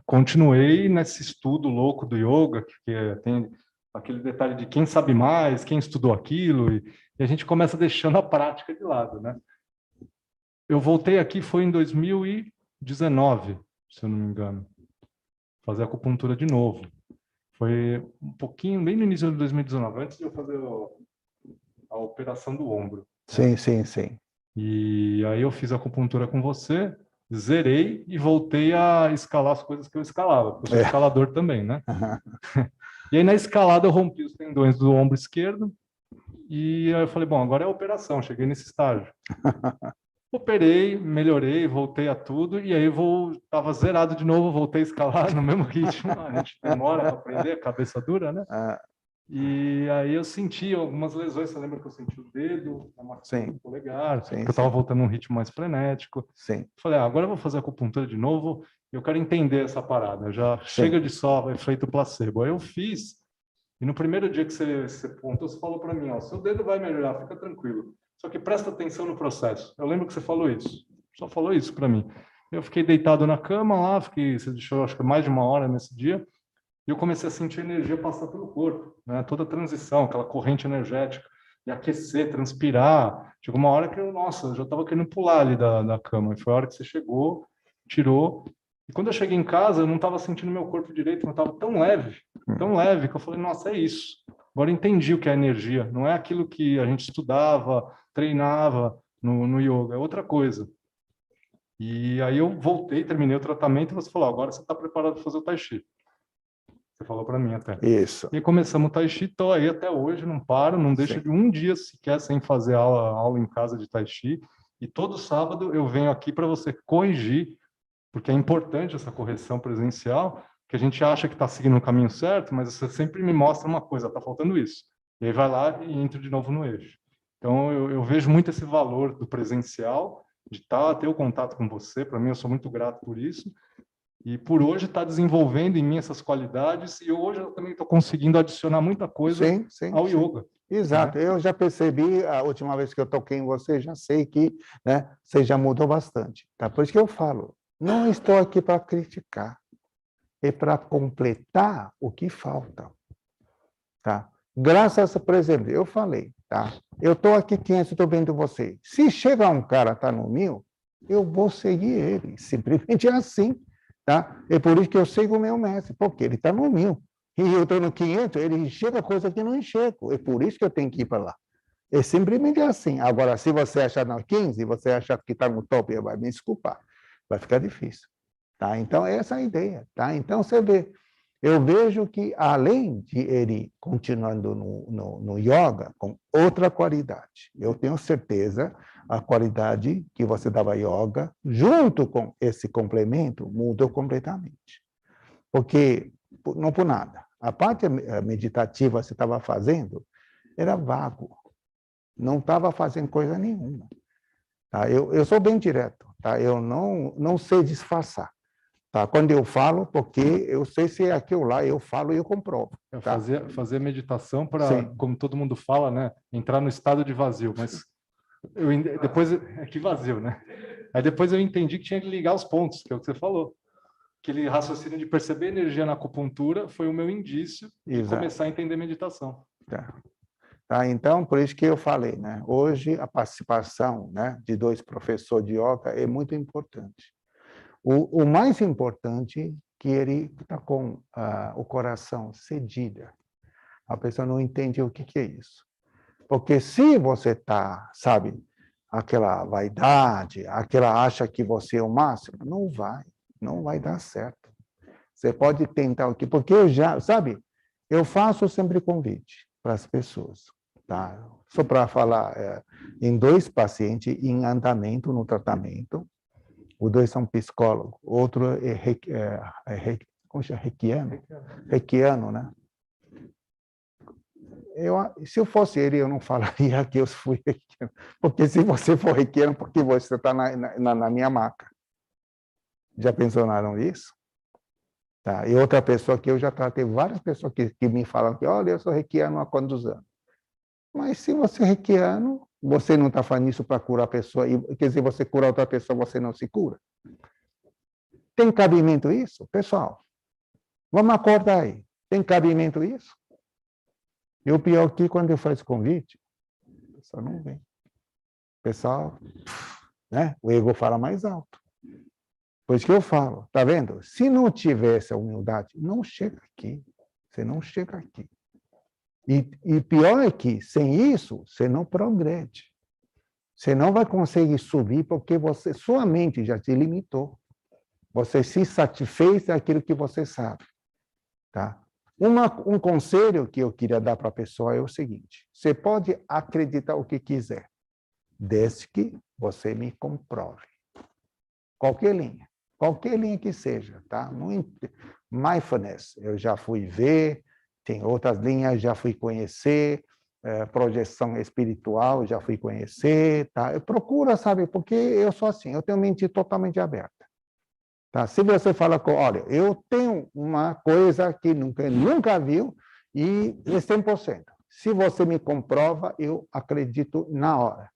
Continuei nesse estudo louco do yoga, que tem aquele detalhe de quem sabe mais, quem estudou aquilo, e a gente começa deixando a prática de lado, né? Eu voltei aqui, foi em 2019, se eu não me engano, fazer acupuntura de novo. Foi um pouquinho, bem no início de 2019, antes de eu fazer a operação do ombro. Sim, sim, sim. E aí eu fiz a acupuntura com você, zerei e voltei a escalar as coisas que eu escalava, porque eu sou escalador também, né? E aí na escalada eu rompi os tendões do ombro esquerdo e aí eu falei, bom, agora é a operação, cheguei nesse estágio. Operei, melhorei, voltei a tudo e aí estava zerado de novo, voltei a escalar no mesmo ritmo. A gente demora para aprender, a cabeça dura, né? E aí eu senti algumas lesões, você lembra que eu senti o dedo, a maçã do polegar, porque eu estava voltando num ritmo mais frenético. Sim. Falei, agora eu vou fazer acupuntura de novo, eu quero entender essa parada, já chega de só efeito placebo. Aí eu fiz, e no primeiro dia que você pontou, você falou para mim, ó, seu dedo vai melhorar, fica tranquilo, só que presta atenção no processo. Eu lembro que você falou isso, só falou isso para mim. Eu fiquei deitado na cama lá, você deixou acho que mais de 1 hora nesse dia, e eu comecei a sentir a energia passar pelo corpo, né? Toda a transição, aquela corrente energética, e aquecer, transpirar. Chegou uma hora que eu já estava querendo pular ali da cama. E foi a hora que você chegou, tirou. E quando eu cheguei em casa, eu não estava sentindo meu corpo direito, não estava tão leve, que eu falei, nossa, é isso. Agora eu entendi o que é energia. Não é aquilo que a gente estudava, treinava no yoga, é outra coisa. E aí eu voltei, terminei o tratamento e você falou, agora você está preparado para fazer o Tai Chi. Você falou para mim até. Isso. E começamos o Tai Chi, estou aí até hoje, não paro, não deixo de um dia sequer sem fazer aula em casa de Tai Chi. E todo sábado eu venho aqui para você corrigir, porque é importante essa correção presencial, que a gente acha que está seguindo o caminho certo, mas você sempre me mostra uma coisa, está faltando isso. E aí vai lá e entra de novo no eixo. Então eu vejo muito esse valor do presencial, de ter o contato com você, para mim eu sou muito grato por isso. E por hoje está desenvolvendo em mim essas qualidades e hoje eu também estou conseguindo adicionar muita coisa ao yoga. Exato, né? Eu já percebi, a última vez que eu toquei em você, já sei que, né, você já mudou bastante. Tá? Por isso que eu falo, não estou aqui para criticar, é para completar o que falta. Tá? Graças, por exemplo, eu falei, tá? Eu estou aqui 500, estou vendo você. Se chegar um cara tá no 1000, eu vou seguir ele, simplesmente assim. Tá? É por isso que eu sigo o meu mestre, porque ele está no 1000. E eu estou no 500, ele enxerga coisa que não enxergo. É por isso que eu tenho que ir para lá. É simplesmente assim. Agora, se você achar no 15, você achar que está no top, vai me desculpar. Vai ficar difícil. Tá? Então, essa é a ideia. Tá? Então, você vê, eu vejo que, além de ele continuando no yoga, com outra qualidade, eu tenho certeza a qualidade que você dava yoga, junto com esse complemento, mudou completamente. Porque, não por nada, a parte meditativa que você estava fazendo era vago, não estava fazendo coisa nenhuma. Tá? Eu sou bem direto, tá? Eu não sei disfarçar. Tá? Quando eu falo, porque eu sei se é aquilo lá, eu falo e eu comprovo. Tá? Fazer meditação para, como todo mundo fala, né, entrar no estado de vazio, mas depois que vazio, né? Aí depois eu entendi que tinha que ligar os pontos, que é o que você falou. aquele raciocínio de perceber energia na acupuntura foi o meu indício de Exato. começar a entender meditação. Tá, então, por isso que eu falei, né? Hoje, a participação, né, de 2 professores de yoga é muito importante. O mais importante que ele está com o coração cedido. A pessoa não entende o que é isso. Porque se você está, sabe, aquela vaidade, aquela acha que você é o máximo, não vai dar certo. Você pode tentar o que, porque eu já, sabe, eu faço sempre convite para as pessoas, tá? Só para falar, em 2 pacientes em andamento no tratamento, os 2 são psicólogos, outro como chama? Reikiano, né? Se eu fosse ele, eu não falaria que eu fui reikiano, porque se você for reikiano, porque você está na minha maca. Já pensaram nisso? Tá. E outra pessoa que eu já tratei, várias pessoas que me falam que, olha, eu sou reikiano há quantos anos? Mas se você é reikiano, você não está fazendo isso para curar a pessoa, e quer dizer, você cura outra pessoa, você não se cura. Tem cabimento isso? Pessoal, vamos acordar aí. Tem cabimento isso? E o pior é que quando eu faço convite, o pessoal não vem. O pessoal, né? O ego fala mais alto. Por isso que eu falo, tá vendo? Se não tivesse a humildade, não chega aqui. Você não chega aqui. E pior é que, sem isso, você não progrede. Você não vai conseguir subir porque sua mente já te limitou. Você se satisfez daquilo que você sabe. Tá? Um conselho que eu queria dar para a pessoa é o seguinte: você pode acreditar o que quiser, desde que você me comprove. Qualquer linha que seja, tá? Mindfulness, eu já fui ver, tem outras linhas, já fui conhecer, projeção espiritual, já fui conhecer, tá? Eu procuro, sabe, porque eu sou assim, eu tenho mente totalmente aberta. Tá? Se você fala, olha, eu tenho uma coisa que nunca viu e é 100%. Se você me comprova, eu acredito na hora.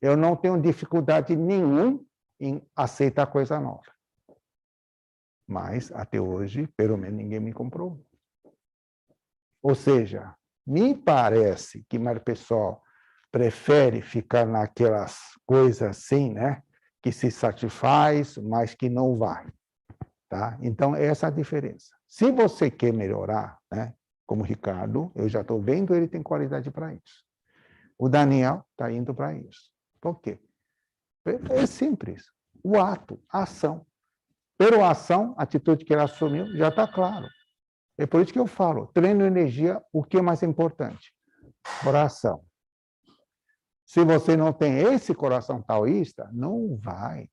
Eu não tenho dificuldade nenhuma em aceitar coisa nova. Mas, até hoje, pelo menos ninguém me comprovou. Ou seja, me parece que o pessoal prefere ficar naquelas coisas assim, né? Que se satisfaz, mas que não vai. Tá? Então, essa é a diferença. Se você quer melhorar, né? Como o Ricardo, eu já estou vendo, ele tem qualidade para isso. O Daniel está indo para isso. Por quê? É simples. O ato, a ação. Pela ação, a atitude que ele assumiu, já está claro. É por isso que eu falo, treino energia, o que é mais importante? Coração. Se você não tem esse coração taoísta, não vai.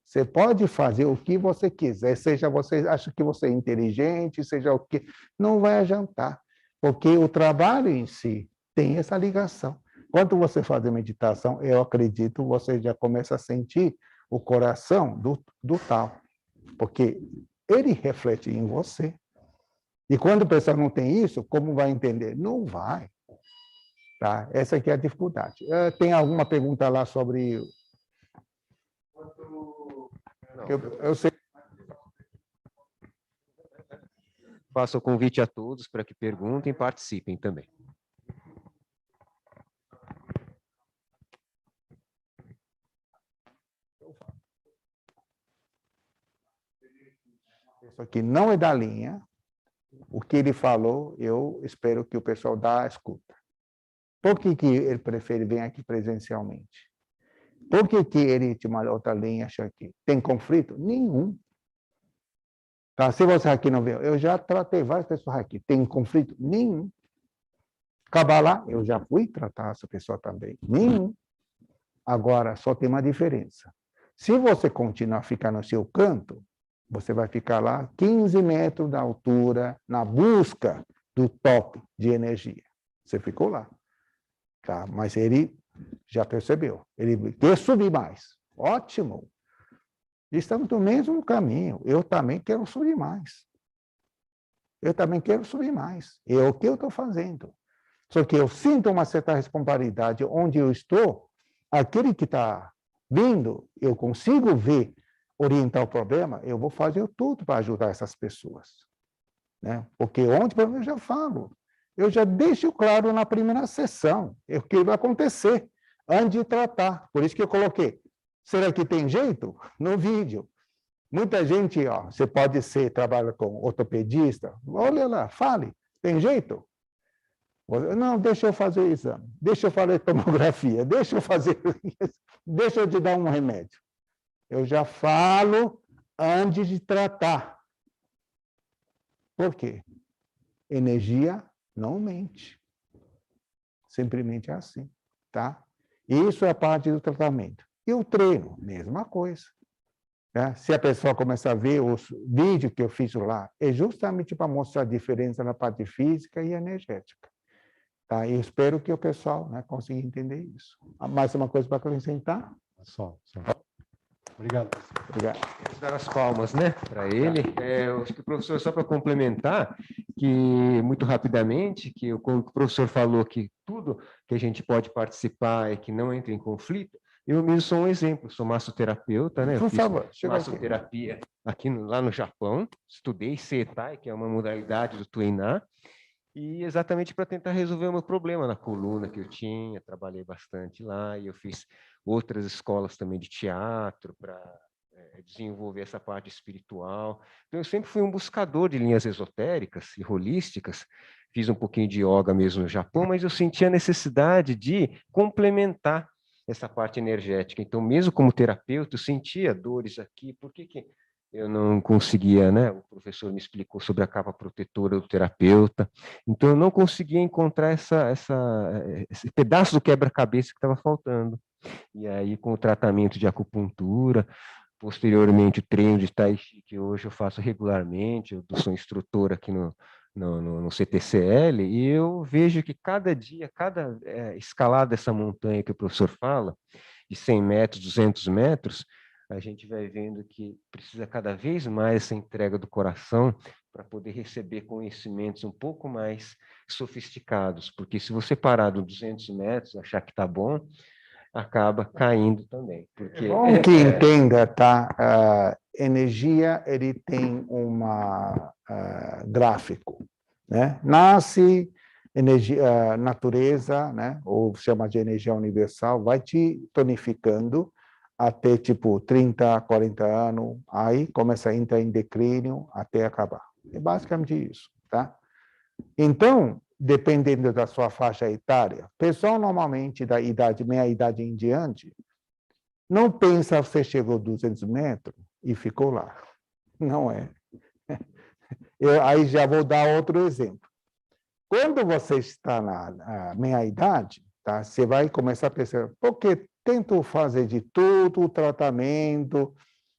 Você pode fazer o que você quiser, seja você acha que você é inteligente, seja o que, não vai adiantar, porque o trabalho em si tem essa ligação. Quando você faz a meditação, eu acredito, você já começa a sentir o coração do Tao, porque ele reflete em você. E quando o pessoal não tem isso, como vai entender? Não vai. Tá? Essa aqui é a dificuldade. Tem alguma pergunta lá sobre... Eu sei. Faço o convite a todos para que perguntem e participem também. Isso aqui não é da linha. O que ele falou, eu espero que o pessoal dá a escuta. Por que ele prefere vir aqui presencialmente? Por que ele tinha uma outra linha aqui? Tem conflito? Nenhum. Tá? Se você aqui não vê, eu já tratei várias pessoas aqui. Tem conflito? Nenhum. Kabbalah, eu já fui tratar essa pessoa também. Nenhum. Agora, só tem uma diferença. Se você continuar a ficar no seu canto, você vai ficar lá 15 metros da altura, na busca do top de energia. Você ficou lá. Tá? Mas ele já percebeu. Ele quer subir mais. Ótimo. Estamos no mesmo caminho. Eu também quero subir mais. Eu também quero subir mais. É o que eu estou fazendo. Só que eu sinto uma certa responsabilidade onde eu estou. Aquele que está vindo, eu consigo ver orientar o problema, eu vou fazer tudo para ajudar essas pessoas. Né? Porque ontem eu já falo, eu já deixo claro na primeira sessão o que vai acontecer antes de tratar. Por isso que eu coloquei, será que tem jeito? No vídeo. Muita gente, ó, você pode ser, trabalha com ortopedista, olha lá, fale, tem jeito? Não, deixa eu fazer o exame, deixa eu fazer tomografia, deixa eu fazer isso, deixa eu te dar um remédio. Eu já falo antes de tratar. Por quê? Energia não mente. Simplesmente é assim, tá? Isso é parte do tratamento. E o treino, mesma coisa. Né? Se a pessoa começar a ver os vídeos que eu fiz lá, é justamente para mostrar a diferença na parte física e energética. Tá? E espero que o pessoal, né, consiga entender isso. Mais uma coisa para acrescentar? Só. Obrigado. Obrigado. Vamos dar as palmas, né, para ele. Eu acho que o professor, só para complementar, que muito rapidamente, que o professor falou que tudo que a gente pode participar e que não entra em conflito, eu mesmo sou um exemplo, sou massoterapeuta, né? Eu Por fiz favor, chega aqui. massoterapia lá no Japão, estudei Setai, que é uma modalidade do Tuiná, e exatamente para tentar resolver o meu problema na coluna que eu tinha, trabalhei bastante lá, e eu fiz outras escolas também de teatro para desenvolver essa parte espiritual. Então, eu sempre fui um buscador de linhas esotéricas e holísticas, fiz um pouquinho de yoga mesmo no Japão, mas eu sentia a necessidade de complementar essa parte energética. Então, mesmo como terapeuta, eu sentia dores aqui, por que eu não conseguia, né? O professor me explicou sobre a capa protetora do terapeuta, então eu não conseguia encontrar esse pedaço do quebra-cabeça que estava faltando. E aí, com o tratamento de acupuntura, posteriormente o treino de Tai Chi, que hoje eu faço regularmente, eu sou instrutor aqui no CTCL, e eu vejo que cada dia, cada escalada dessa montanha que o professor fala, de 100 metros, 200 metros, a gente vai vendo que precisa cada vez mais essa entrega do coração para poder receber conhecimentos um pouco mais sofisticados, porque se você parar dos 200 metros, achar que está bom, acaba caindo também. Porque... É bom que entenda, tá? Energia, ele tem gráfico, né? Nasce, energia, natureza, né? Ou chama de energia universal, vai te tonificando até, tipo, 30, 40 anos, aí começa a entrar em declínio até acabar. É basicamente isso, tá? Então, dependendo da sua faixa etária, pessoal normalmente da idade, meia idade em diante, não pensa que você chegou a 200 metros e ficou lá. Não é. Aí já vou dar outro exemplo. Quando você está na meia idade, tá, você vai começar a pensar, porque tento fazer de tudo, o tratamento,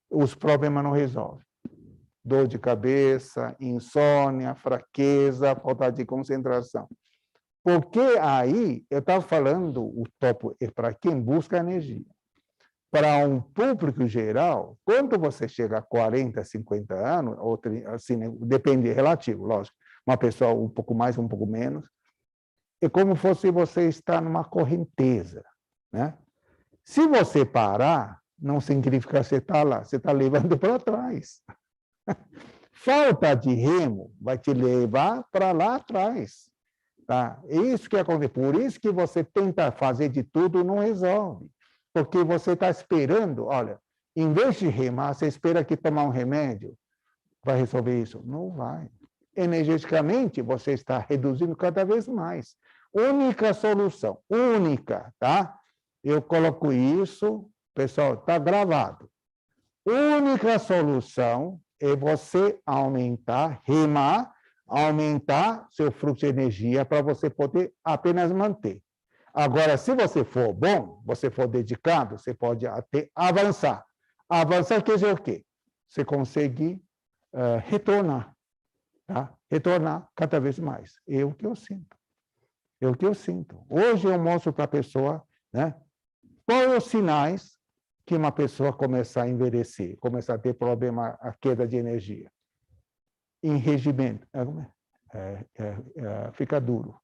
os problemas não resolvem. Dor de cabeça, insônia, fraqueza, falta de concentração. Porque aí, eu estava falando, o topo é para quem busca energia. Para um público geral, quando você chega a 40, 50 anos, ou, assim, depende, relativo, lógico, uma pessoa um pouco mais, um pouco menos, é como se você está numa correnteza, né? Se você parar, não significa que você está lá, você está levando para trás. Falta de remo vai te levar para lá atrás. Tá? Isso que acontece. Por isso que você tenta fazer de tudo, não resolve. Porque você está esperando, olha, em vez de remar, você espera que tomar um remédio vai resolver isso. Não vai. Energeticamente, você está reduzindo cada vez mais. Única solução, única, tá? Eu coloco isso, pessoal, está gravado. Única solução é você aumentar, remar, aumentar seu fluxo de energia para você poder apenas manter. Agora, se você for bom, você for dedicado, você pode até avançar. Avançar quer dizer o quê? Você conseguir retornar, tá? Retornar cada vez mais. É o que eu sinto. É o que eu sinto. Hoje eu mostro para a pessoa, né, quais os sinais que uma pessoa começa a envelhecer, começa a ter problema, a queda de energia. Enregimento, fica duro.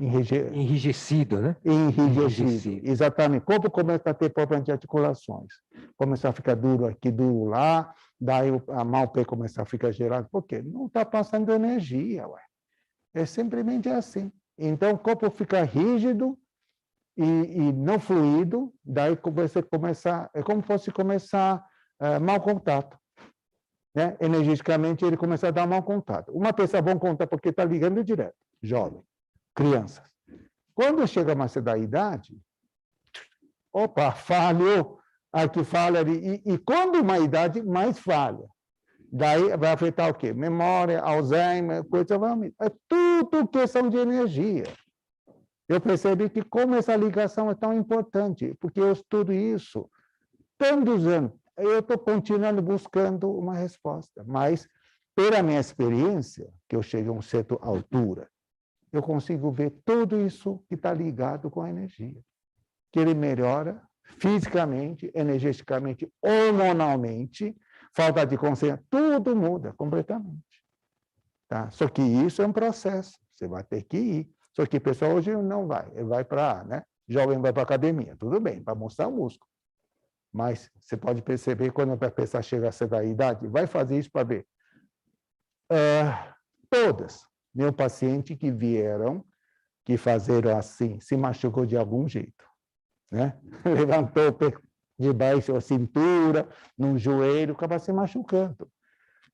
Enrijecido, né? Enrijecido, exatamente. O corpo começa a ter problemas de articulações. Começa a ficar duro aqui, duro lá, daí a mão, o pé começa a ficar gelado. Por quê? Não está passando energia, ué. É simplesmente assim. Então, o corpo fica rígido e não fluido, daí você começa, é como se fosse começar mau contato. Né? Energeticamente, ele começa a dar mau contato. Uma pessoa bom contato porque está ligando direto, jovem, crianças. Quando chega a uma certa idade, opa, falhou, aqui falha ali. E quando uma idade, mais falha. Daí vai afetar o quê? Memória, Alzheimer, coisa vai. É tudo questão de energia. Eu percebi que como essa ligação é tão importante, porque eu estudo isso tantos anos. Eu estou continuando buscando uma resposta, mas, pela minha experiência, que eu cheguei a uma certa altura, eu consigo ver tudo isso que está ligado com a energia. Que ele melhora fisicamente, energeticamente, hormonalmente, falta de consciência, tudo muda completamente. Tá? Só que isso é um processo, você vai ter que ir. Só que o pessoal hoje não vai, ele vai para, né? Jovem vai para a academia, tudo bem, para mostrar o músculo. Mas você pode perceber, quando a pessoa chega a certa idade, vai fazer isso para ver. Todas, meu paciente que vieram, que fizeram assim, se machucou de algum jeito. Né? Levantou o pé de baixo a cintura, no joelho, acaba se machucando.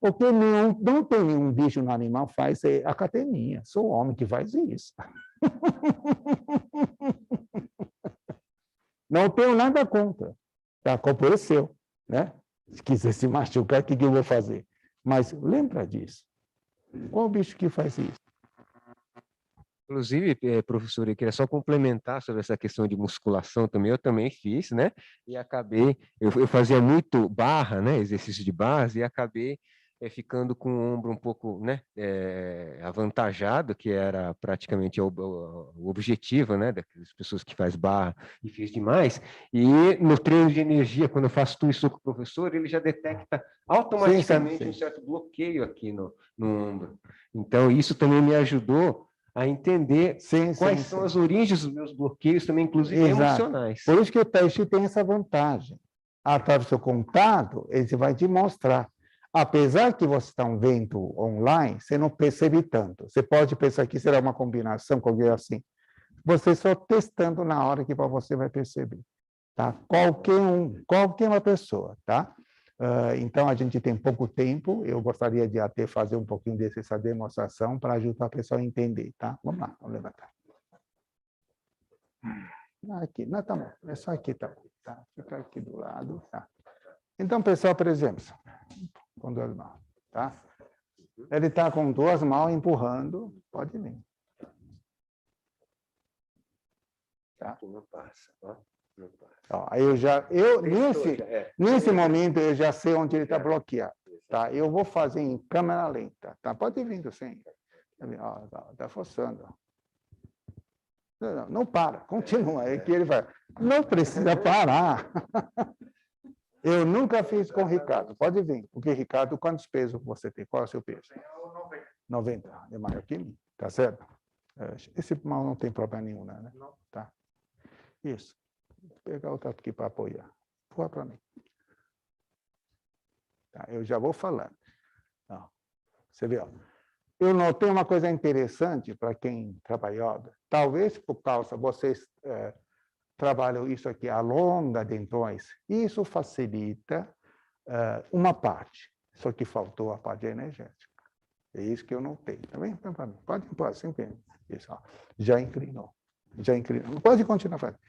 Porque não tem nenhum bicho no animal faz academia. Sou homem que faz isso. Não tenho nada contra. Tá, culpa é seu, né? Se quiser se machucar, o que eu vou fazer? Mas lembra disso. Qual o bicho que faz isso? Inclusive, professor, eu queria só complementar sobre essa questão de musculação também. Eu também fiz, né? E acabei, eu fazia muito barra, né? Exercício de barras, e acabei ficando com o ombro um pouco, né? Avantajado, que era praticamente o objetivo, né? Das pessoas que faz barra e fiz demais. E no treino de energia, quando eu faço tudo isso com o professor, ele já detecta automaticamente um certo bloqueio aqui no ombro. Então, isso também me ajudou a entender quais são as origens dos meus bloqueios também, inclusive emocionais. Por isso que o Tai Chi tem essa vantagem. Através do seu contato, ele vai te mostrar. Apesar que você está vendo online, você não percebe tanto. Você pode pensar que será uma combinação, qualquer assim. Você só testando na hora que você vai perceber. Tá? Qualquer uma pessoa, tá? Então, a gente tem pouco tempo, eu gostaria de até fazer um pouquinho dessa demonstração para ajudar a pessoa a entender, tá? Vamos lá, vamos levantar. Aqui, não, tá bom, é só aqui, tá bom, tá? Fica aqui do lado, tá? Então, pessoal, por exemplo, com 2 mãos, tá? Ele está com 2 mãos empurrando, pode vir. Tá? Não passa, ó. Ó, nesse momento, eu já sei onde ele está bloqueado. Tá? Eu vou fazer em câmera lenta. Tá? Pode vir, sim. Está forçando. Não para, continua. É que ele vai. Não precisa parar. Eu nunca fiz com o Ricardo. Pode vir. Porque, Ricardo, quantos pesos você tem? Qual é o seu peso? 90. É maior que mim. Tá certo? Esse mal não tem problema nenhum, né? Tá. Isso. Vou pegar outra aqui para apoiar. Põe para mim. Tá, eu já vou falando. Ó, você vê, ó. Eu notei uma coisa interessante para quem trabalha yoga. Talvez por causa vocês trabalham isso aqui, alonga dentões. Isso facilita uma parte. Só que faltou a parte energética. É isso que eu notei. Tá bem? Pode impor, assim mesmo. Isso, ó. Já inclinou. Já inclinou. Pode continuar fazendo.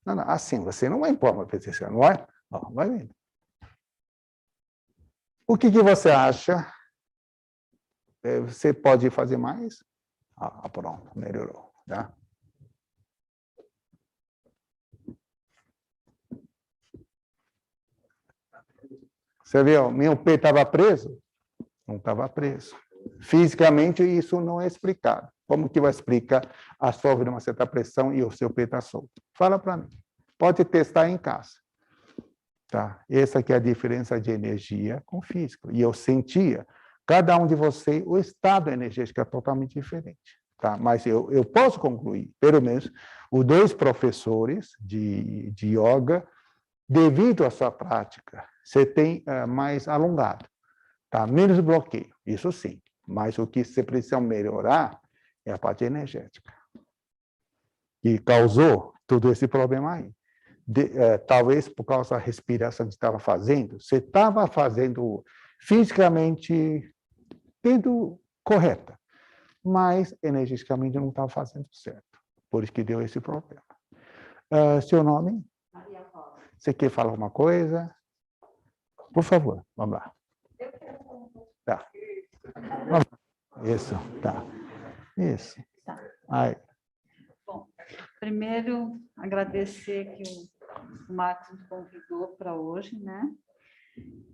Não, assim, você não vai impor uma petição, não é? Ó, vai vendo. O que você acha? Você pode fazer mais? Pronto, melhorou. Tá? Você viu? Meu pé estava preso? Não estava preso. Fisicamente, isso não é explicado. Como que vai explicar a sofre uma certa pressão e o seu pé está solto? Fala para mim. Pode testar em casa. Tá? Essa aqui é a diferença de energia com físico. E eu sentia, cada um de vocês, o estado energético é totalmente diferente. tá? Mas eu posso concluir, pelo menos, os 2 professores de yoga, devido à sua prática, você tem mais alongado, tá? Menos bloqueio, isso sim. Mas o que você precisa melhorar é a parte energética, que causou todo esse problema aí. Talvez por causa da respiração que você estava fazendo, você estava fazendo fisicamente tendo correta, mas energeticamente não estava fazendo certo. Por isso que deu esse problema. Seu nome? Maria Paula. Você quer falar alguma coisa? Por favor, vamos lá. Tá. Isso, tá. Isso. Tá. Aí. Bom, primeiro, agradecer que o Marcos me convidou para hoje, né?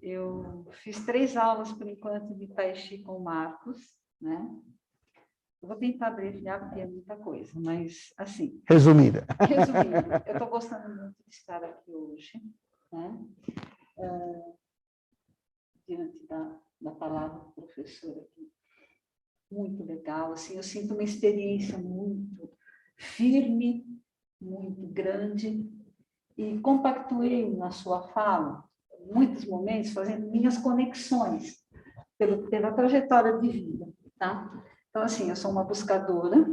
Eu fiz 3 aulas, por enquanto, de Tai Chi com o Marcos, né? Eu vou tentar abreviar, porque é muita coisa, mas, assim... Resumida. Resumindo, eu estou gostando muito de estar aqui hoje, né? Diante da palavra do professor aqui. Muito legal, assim, eu sinto uma experiência muito firme, muito grande, e compactuei na sua fala, em muitos momentos, fazendo minhas conexões pela trajetória de vida, tá? Então, assim, eu sou uma buscadora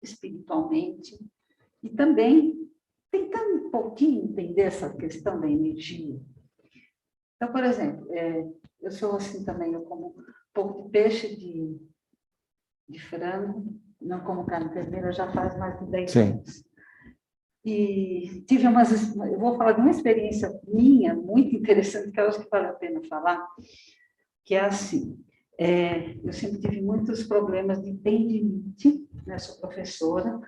espiritualmente e também tentando um pouquinho entender essa questão da energia. Então, por exemplo, eu sou assim também, eu como um pouco de peixe, de frango, não como carne vermelha já faz mais de 10 anos. E tive eu vou falar de uma experiência minha, muito interessante, que eu acho que vale a pena falar, que é assim, eu sempre tive muitos problemas de tendinite, né? Sou professora,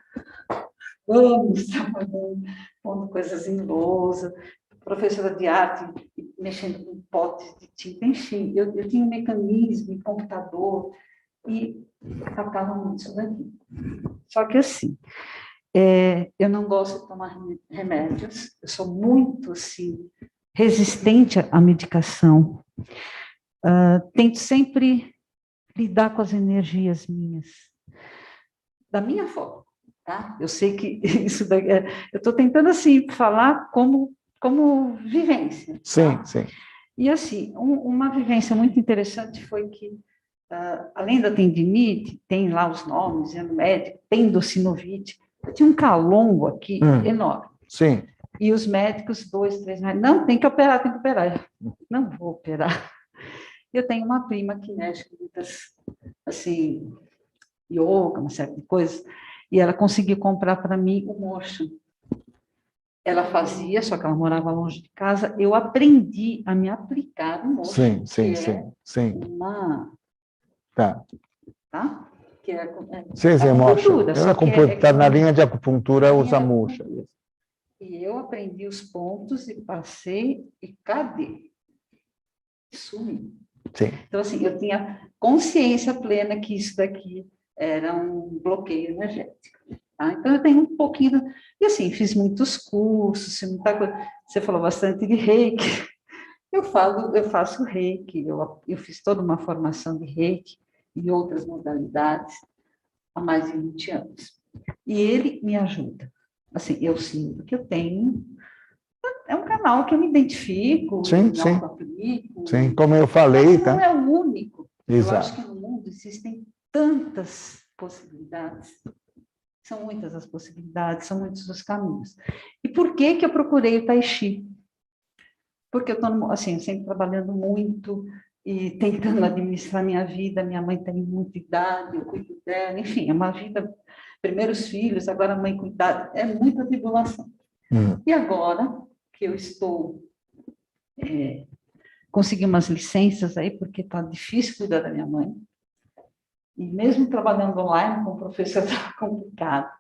anos trabalhando, pondo coisas em lousa, professora de arte, mexendo com potes de tinta, enfim, eu tinha um mecanismo em computador e tratava muito isso daqui. Só que assim, eu não gosto de tomar remédios, eu sou muito, assim, resistente à medicação. Tento sempre lidar com as energias minhas, da minha forma, tá? Eu sei que isso daí, eu estou tentando, assim, falar como vivência. Sim, tá? sim. E, assim, uma vivência muito interessante foi que, além da tendinite, tem lá os nomes, no médico, tendocinovite, eu tinha um calombo aqui enorme. Sim. E os médicos, 2, 3, não, tem que operar, tem que operar. Eu, não vou operar. Eu tenho uma prima que mexe com muitas, assim, yoga, uma série de coisas, e ela conseguiu comprar para mim o motion. Ela fazia, só que ela morava longe de casa, eu aprendi a me aplicar no motion. Sim. Uma... Tá. Tá? Que é acupuntura. Tá na linha de acupuntura, usa mocha. E eu aprendi os pontos e passei, e cadê? Sumi. Sim. Então, assim, eu tinha consciência plena que isso daqui era um bloqueio energético. Tá? Então, eu tenho um pouquinho... E, assim, fiz muitos cursos, muita coisa. Você falou bastante de reiki. Eu faço reiki, eu fiz toda uma formação de reiki e outras modalidades há mais de 20 anos. E ele me ajuda. Assim, eu sinto que eu tenho... É um canal que eu me identifico, aplico. Sim, como eu falei, tá? Não é o único. Exato. Eu acho que no mundo existem tantas possibilidades. São muitas as possibilidades, são muitos os caminhos. E por que eu procurei o Tai Chi? Porque eu estou, assim, sempre trabalhando muito e tentando administrar minha vida. Minha mãe tem muita idade, eu cuido dela. Enfim, é uma vida... Primeiro os filhos, agora a mãe cuidar. É muita tribulação. E agora que eu estou... consegui umas licenças aí, porque está difícil cuidar da minha mãe. E mesmo trabalhando online com o professor, está complicado.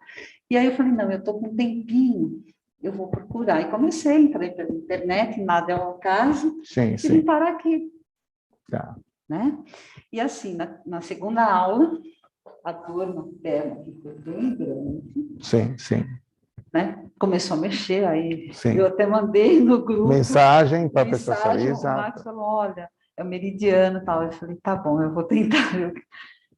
E aí eu falei, não, eu estou com um tempinho, eu vou procurar. E comecei, entrei pela internet, nada é ao acaso, e vim parar aqui. Tá. Né? E assim, na segunda aula, a dor na perna que foi bem grande. Sim. Né? Começou a mexer, aí Sim. eu até mandei no grupo... Mensagem para a pessoa. O Marcos falou, olha, é o meridiano e tal. Eu falei, tá bom, eu vou tentar.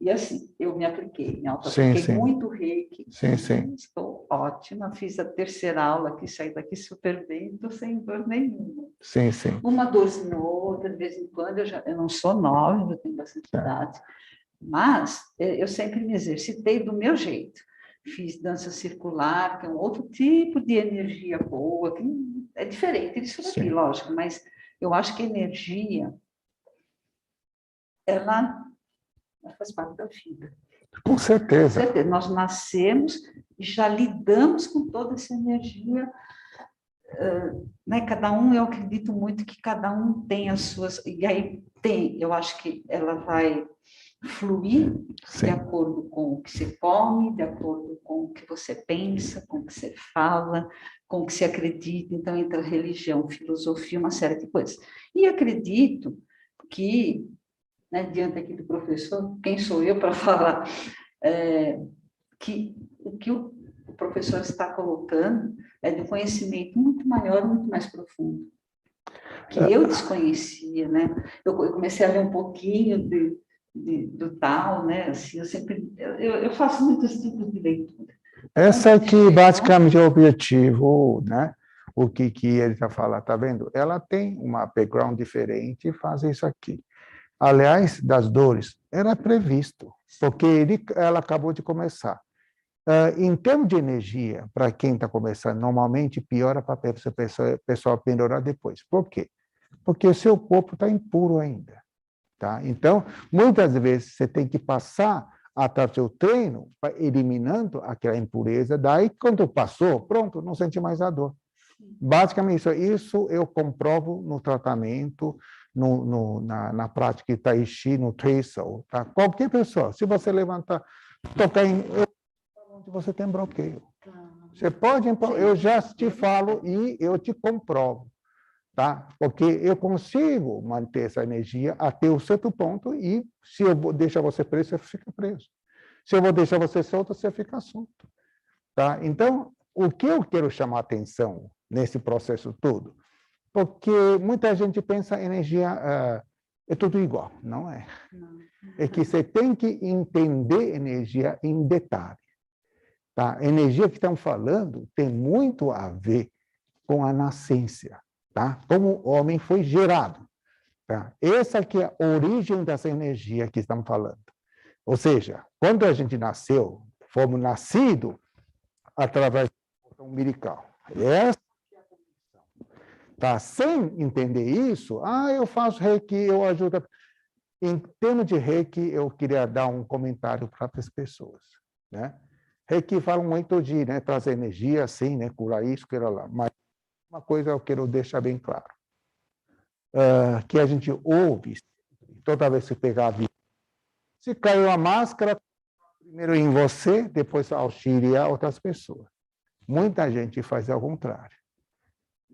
E assim, eu me apliquei, me Sim, auto-apliquei sim. muito reiki. Sim, sim. Estou ótima, fiz a terceira aula aqui, saí daqui super bem, estou sem dor nenhuma. Sim, sim. Uma dorzinha ou outra, de vez em quando, eu não sou nova, eu tenho bastante idade, mas eu sempre me exercitei do meu jeito. Fiz dança circular, que é um outro tipo de energia boa, que é diferente disso daqui, Sim. lógico, mas eu acho que a energia, ela faz parte da vida. Com Com certeza. certeza, nós nascemos e já lidamos com toda essa energia, né? Cada um, eu acredito muito que cada um tem as suas, e aí tem, eu acho que ela vai fluir de Sim. acordo com o que você come, de acordo com o que você pensa, com o que você fala, com o que você acredita. Então, entra religião, filosofia, uma série de coisas. E acredito que, né, diante aqui do professor, quem sou eu para falar, que o que o professor está colocando é de conhecimento muito maior, muito mais profundo, que eu desconhecia, né? Eu comecei a ler um pouquinho do tal, né? Assim, eu faço muitos tipos de leitura. Essa aqui, basicamente, é o objetivo, né? O que ele está falando, tá vendo? Ela tem uma background diferente e faz isso aqui. Aliás, das dores, era previsto, porque ela acabou de começar. Em termos de energia, para quem está começando, normalmente piora para a pessoa melhorar depois. Por quê? Porque o seu corpo está impuro ainda. Tá? Então, muitas vezes, você tem que passar até o seu treino, eliminando aquela impureza. Daí, quando passou, pronto, não sente mais a dor. Basicamente, isso eu comprovo no tratamento, na prática de Tai Chi, no Treisel. Tá? Qualquer pessoa, se você levantar, tocar em... onde você tem bloqueio. Você pode... Eu já te falo e eu te comprovo. Tá? Porque eu consigo manter essa energia até um certo ponto e se eu deixar você preso, você fica preso. Se eu vou deixar você solto, você fica solto. Tá? Então, o que eu quero chamar a atenção nesse processo todo? Porque muita gente pensa energia é tudo igual. Não é. É que você tem que entender energia em detalhe. Tá? A energia que estamos falando tem muito a ver com a nascência. Tá? Como o homem foi gerado. Tá? Essa aqui é a origem dessa energia que estamos falando. Ou seja, quando a gente nasceu, fomos nascidos através do umbilical. Essa é a condição. Tá? Sem entender isso, eu faço reiki, eu ajudo. Em termos de reiki, eu queria dar um comentário para as pessoas. Né? Reiki fala muito de, né, trazer energia, assim, né, curar isso, curar lá. Mas uma coisa eu quero deixar bem claro, que a gente ouve, toda vez que pegar a vida, se caiu a máscara, primeiro em você, depois auxilia outras pessoas. Muita gente faz ao contrário.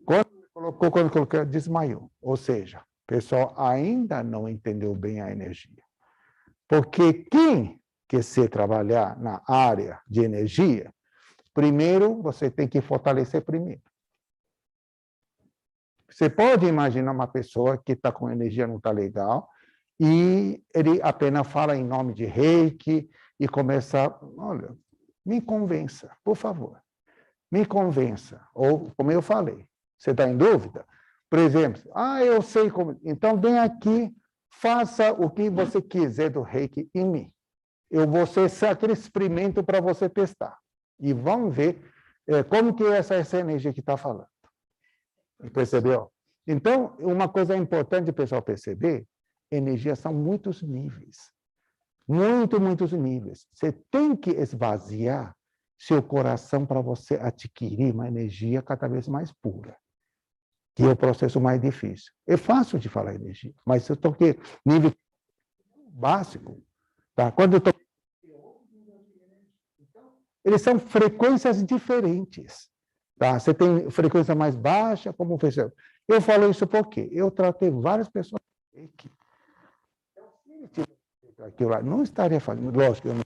Quando colocou, desmaiou. Ou seja, o pessoal ainda não entendeu bem a energia. Porque quem quiser trabalhar na área de energia, primeiro você tem que fortalecer primeiro. Você pode imaginar uma pessoa que está com energia não está legal e ele apenas fala em nome de reiki e começa, olha, me convença, por favor, me convença. Ou, como eu falei, você está em dúvida? Por exemplo, eu sei como... Então, vem aqui, faça o que você quiser do reiki em mim. Eu vou ser aquele experimento para você testar. E vamos ver como que é essa energia que está falando. Percebeu? Então, uma coisa importante o pessoal perceber, energias são muitos níveis. Muitos níveis. Você tem que esvaziar seu coração para você adquirir uma energia cada vez mais pura, que é o processo mais difícil. É fácil de falar energia, mas eu estou aqui nível básico. Tá? Quando eu estou... Eles são frequências diferentes. Tá? Você tem frequência mais baixa, como fez. Eu falo isso porque eu tratei várias pessoas que aquilo lá não estaria fazendo, lógico, eu não...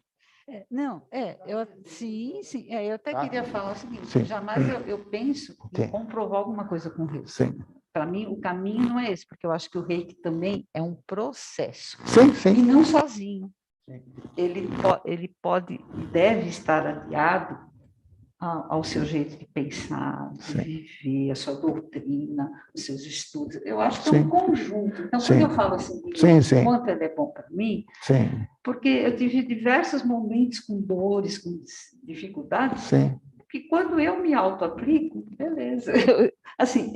Sim, eu até queria falar o seguinte, Sim. jamais eu penso em comprovar alguma coisa com o reiki. Sim. Para mim, o caminho não é esse, porque eu acho que o reiki também é um processo. Sim. E não sozinho. ele pode, deve estar aliado ao seu jeito de pensar, de viver, a sua doutrina, os seus estudos. Eu acho que é um conjunto. Então, quando eu falo assim, de quanto ele é bom para mim, porque eu tive diversos momentos com dores, com dificuldades, que quando eu me auto-aplico, beleza. Assim,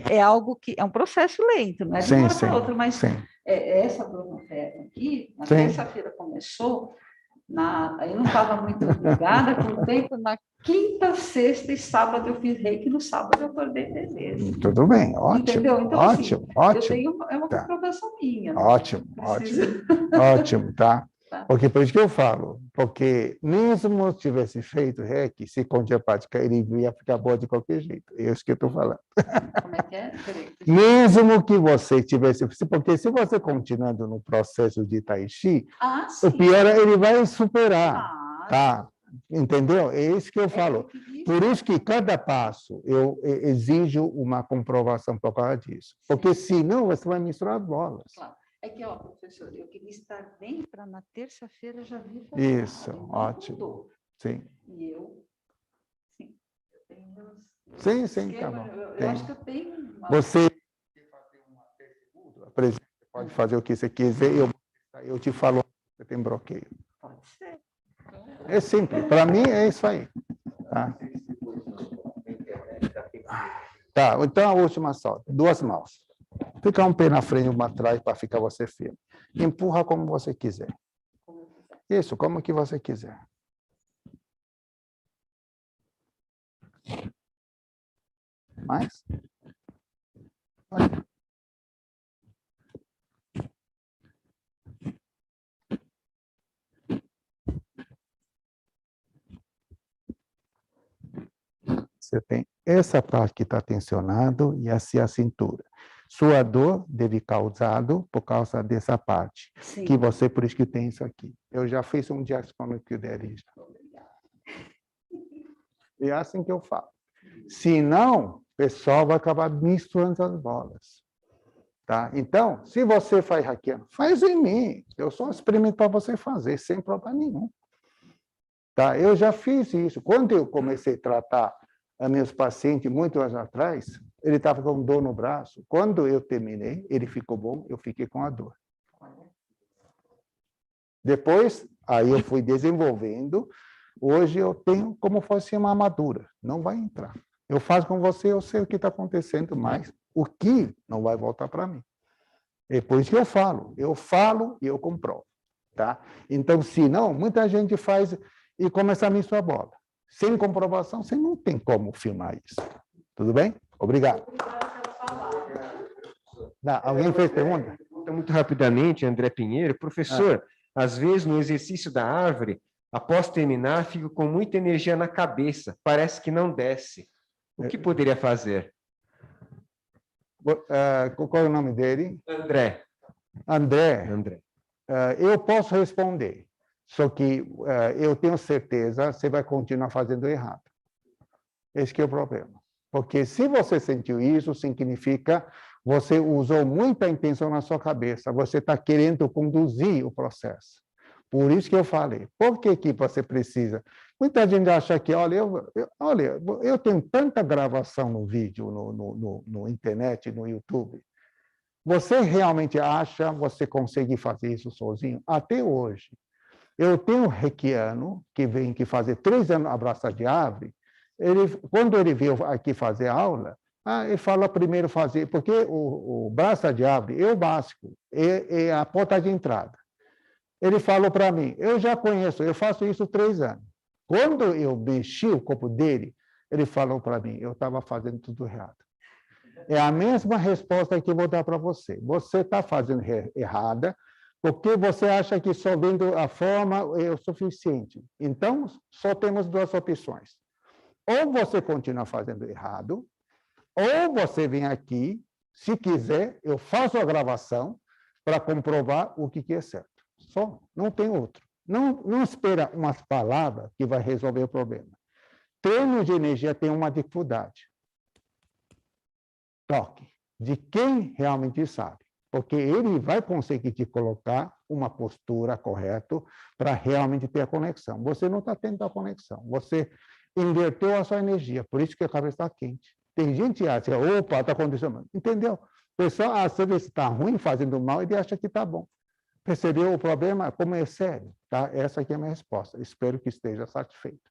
é algo que é um processo lento, não é de uma hora para outra, mas essa Brunoterra aqui, na terça-feira começou, eu não estava muito ligada com o tempo, na quinta, sexta e sábado eu fiz reiki, no sábado eu acordei beleza. Tudo bem, ótimo. Entendeu? Então, ótimo, assim, ótimo. Eu tenho uma comprovação minha. Ótimo, ótimo, tá? Porque por isso que eu falo, porque mesmo se tivesse feito reiki, se contrapática, ele ia ficar bom de qualquer jeito. É isso que eu estou falando. Como é que é? Mesmo que você tivesse, porque se você continuando no processo de Tai Chi, o pior é ele vai superar, tá? Entendeu? É isso que eu falo. Por isso que cada passo eu exijo uma comprovação por causa disso. Porque senão você vai misturar as bolas. Claro. É que, ó, professor, eu queria estar bem para na terça-feira já vir fazer. Isso, ótimo. Sim. E eu, sim, eu tenho... Sim, tá bom. Eu acho que eu tenho uma... Você pode fazer o que você quiser, eu te falo que você tem bloqueio. Pode ser. É simples, para mim é isso aí. Tá, então a última só, 2 mãos. Fica um pé na frente e uma atrás para ficar você firme. Empurra como você quiser. Isso, como que você quiser. Mais? Olha. Você tem essa parte que está tensionado e assim a cintura. Sua dor deve causado por causa dessa parte. Sim. Que você, por isso que tem isso aqui. Eu já fiz um diagnóstico dele. É assim que eu falo. Senão, o pessoal vai acabar misturando as bolas. Tá? Então, se você faz hackeando, faz em mim. Eu só experimento para você fazer, sem problema nenhum. Tá? Eu já fiz isso. Quando eu comecei a tratar a meus pacientes, muitos anos atrás, ele estava com dor no braço. Quando eu terminei, ele ficou bom, eu fiquei com a dor. Depois, aí eu fui desenvolvendo. Hoje eu tenho como fosse uma armadura. Não vai entrar. Eu faço com você, eu sei o que está acontecendo, mas o que não vai voltar para mim. É por isso que eu falo e eu comprovo. Tá? Então, se não, muita gente faz e começa a misturar a bola. Sem comprovação, você não tem como filmar isso. Tudo bem? Obrigado. Alguém fez pergunta? Muito rapidamente, André Pinheiro. Professor, às vezes no exercício da árvore, após terminar, fico com muita energia na cabeça. Parece que não desce. O que poderia fazer? Qual é o nome dele? André. André. Eu posso responder. Só que eu tenho certeza que você vai continuar fazendo errado. Esse que é o problema. Porque se você sentiu isso, significa você usou muita intenção na sua cabeça. Você está querendo conduzir o processo. Por isso que eu falei. Por que você precisa? Muita gente acha que, olha, eu tenho tanta gravação no vídeo, no internet, no YouTube. Você realmente acha que você consegue fazer isso sozinho? Até hoje. Eu tenho um reikiano que vem aqui fazer 3 anos abraço de árvore. Quando ele veio aqui fazer aula, ele fala primeiro fazer, porque o braço de árvore é o básico, é a porta de entrada. Ele falou para mim, eu já conheço, eu faço isso 3 anos. Quando eu mexi o corpo dele, ele falou para mim, eu estava fazendo tudo errado. É a mesma resposta que eu vou dar para você. Você está fazendo errada, porque você acha que só vendo a forma é o suficiente. Então, só temos 2 opções. Ou você continua fazendo errado, ou você vem aqui, se quiser, eu faço a gravação para comprovar o que é certo. Só, não tem outro. Não espera umas palavras que vai resolver o problema. Treino de energia tem uma dificuldade. Toque. De quem realmente sabe. porque ele vai conseguir te colocar uma postura correta para realmente ter a conexão. Você não está tendo a conexão, você inverteu a sua energia, por isso que a cabeça está quente. Tem gente que acha, opa, está acontecendo, entendeu? O pessoal acha que está ruim, fazendo mal, ele acha que está bom. Percebeu o problema? Como é sério? Tá? Essa aqui é a minha resposta. Espero que esteja satisfeito.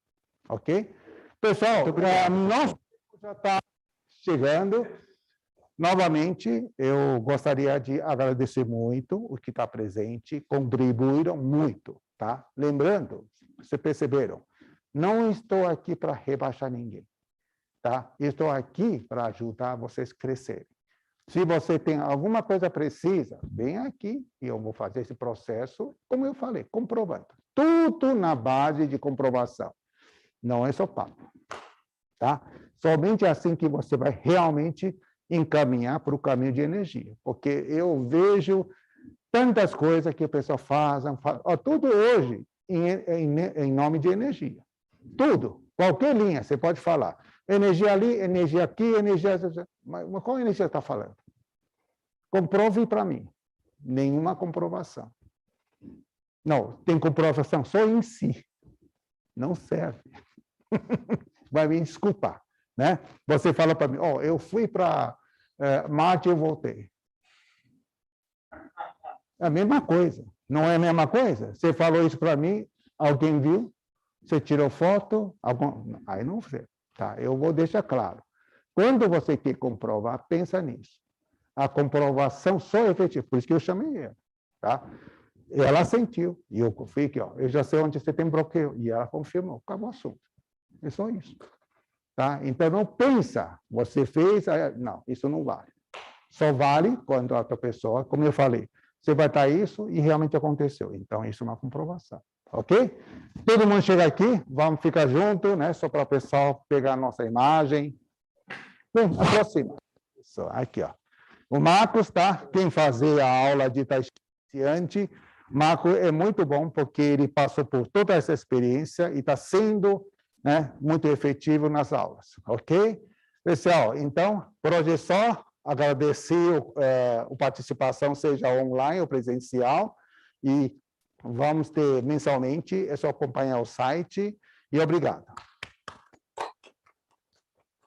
Ok? Pessoal, nosso tempo já está chegando. Novamente, eu gostaria de agradecer muito o que está presente, contribuíram muito, tá? Lembrando, vocês perceberam, não estou aqui para rebaixar ninguém, tá? Estou aqui para ajudar vocês a crescerem. Se você tem alguma coisa precisa, vem aqui e eu vou fazer esse processo, como eu falei, comprovando. Tudo na base de comprovação. Não é só papo, tá? Somente assim que você vai realmente encaminhar para o caminho de energia. Porque eu vejo tantas coisas que o pessoal faz tudo hoje em nome de energia. Tudo, qualquer linha, você pode falar. Energia ali, energia aqui, energia... Mas qual energia está falando? Comprove para mim. Nenhuma comprovação. Não, tem comprovação só em si. Não serve. Vai me desculpar, né? Você fala para mim, eu fui para Marte e eu voltei. É a mesma coisa. Não é a mesma coisa? Você falou isso para mim, alguém viu? Você tirou foto? Aí não sei. Tá, eu vou deixar claro. Quando você quer comprovar, pensa nisso. A comprovação só é efetiva. Por isso que eu chamei ela. Tá? Ela sentiu. E eu fui aqui, eu já sei onde você tem bloqueio. E ela confirmou. Acabou o assunto. É só isso. Tá? Então, não pensa. Você fez... Não, isso não vale. Só vale quando a outra pessoa, como eu falei, você vai estar isso e realmente aconteceu. Então, isso é uma comprovação. Ok? Todo mundo chega aqui, vamos ficar junto, né? Só para o pessoal pegar a nossa imagem. Bem, aproxima. Isso, aqui, ó. O Marcos, tá? Quem fazer a aula de iniciante, Marcos é muito bom porque ele passou por toda essa experiência e está sendo, né, muito efetivo nas aulas, ok? Pessoal, então, por hoje é só. Agradecer a participação, seja online ou presencial, e vamos ter mensalmente, é só acompanhar o site, e obrigado.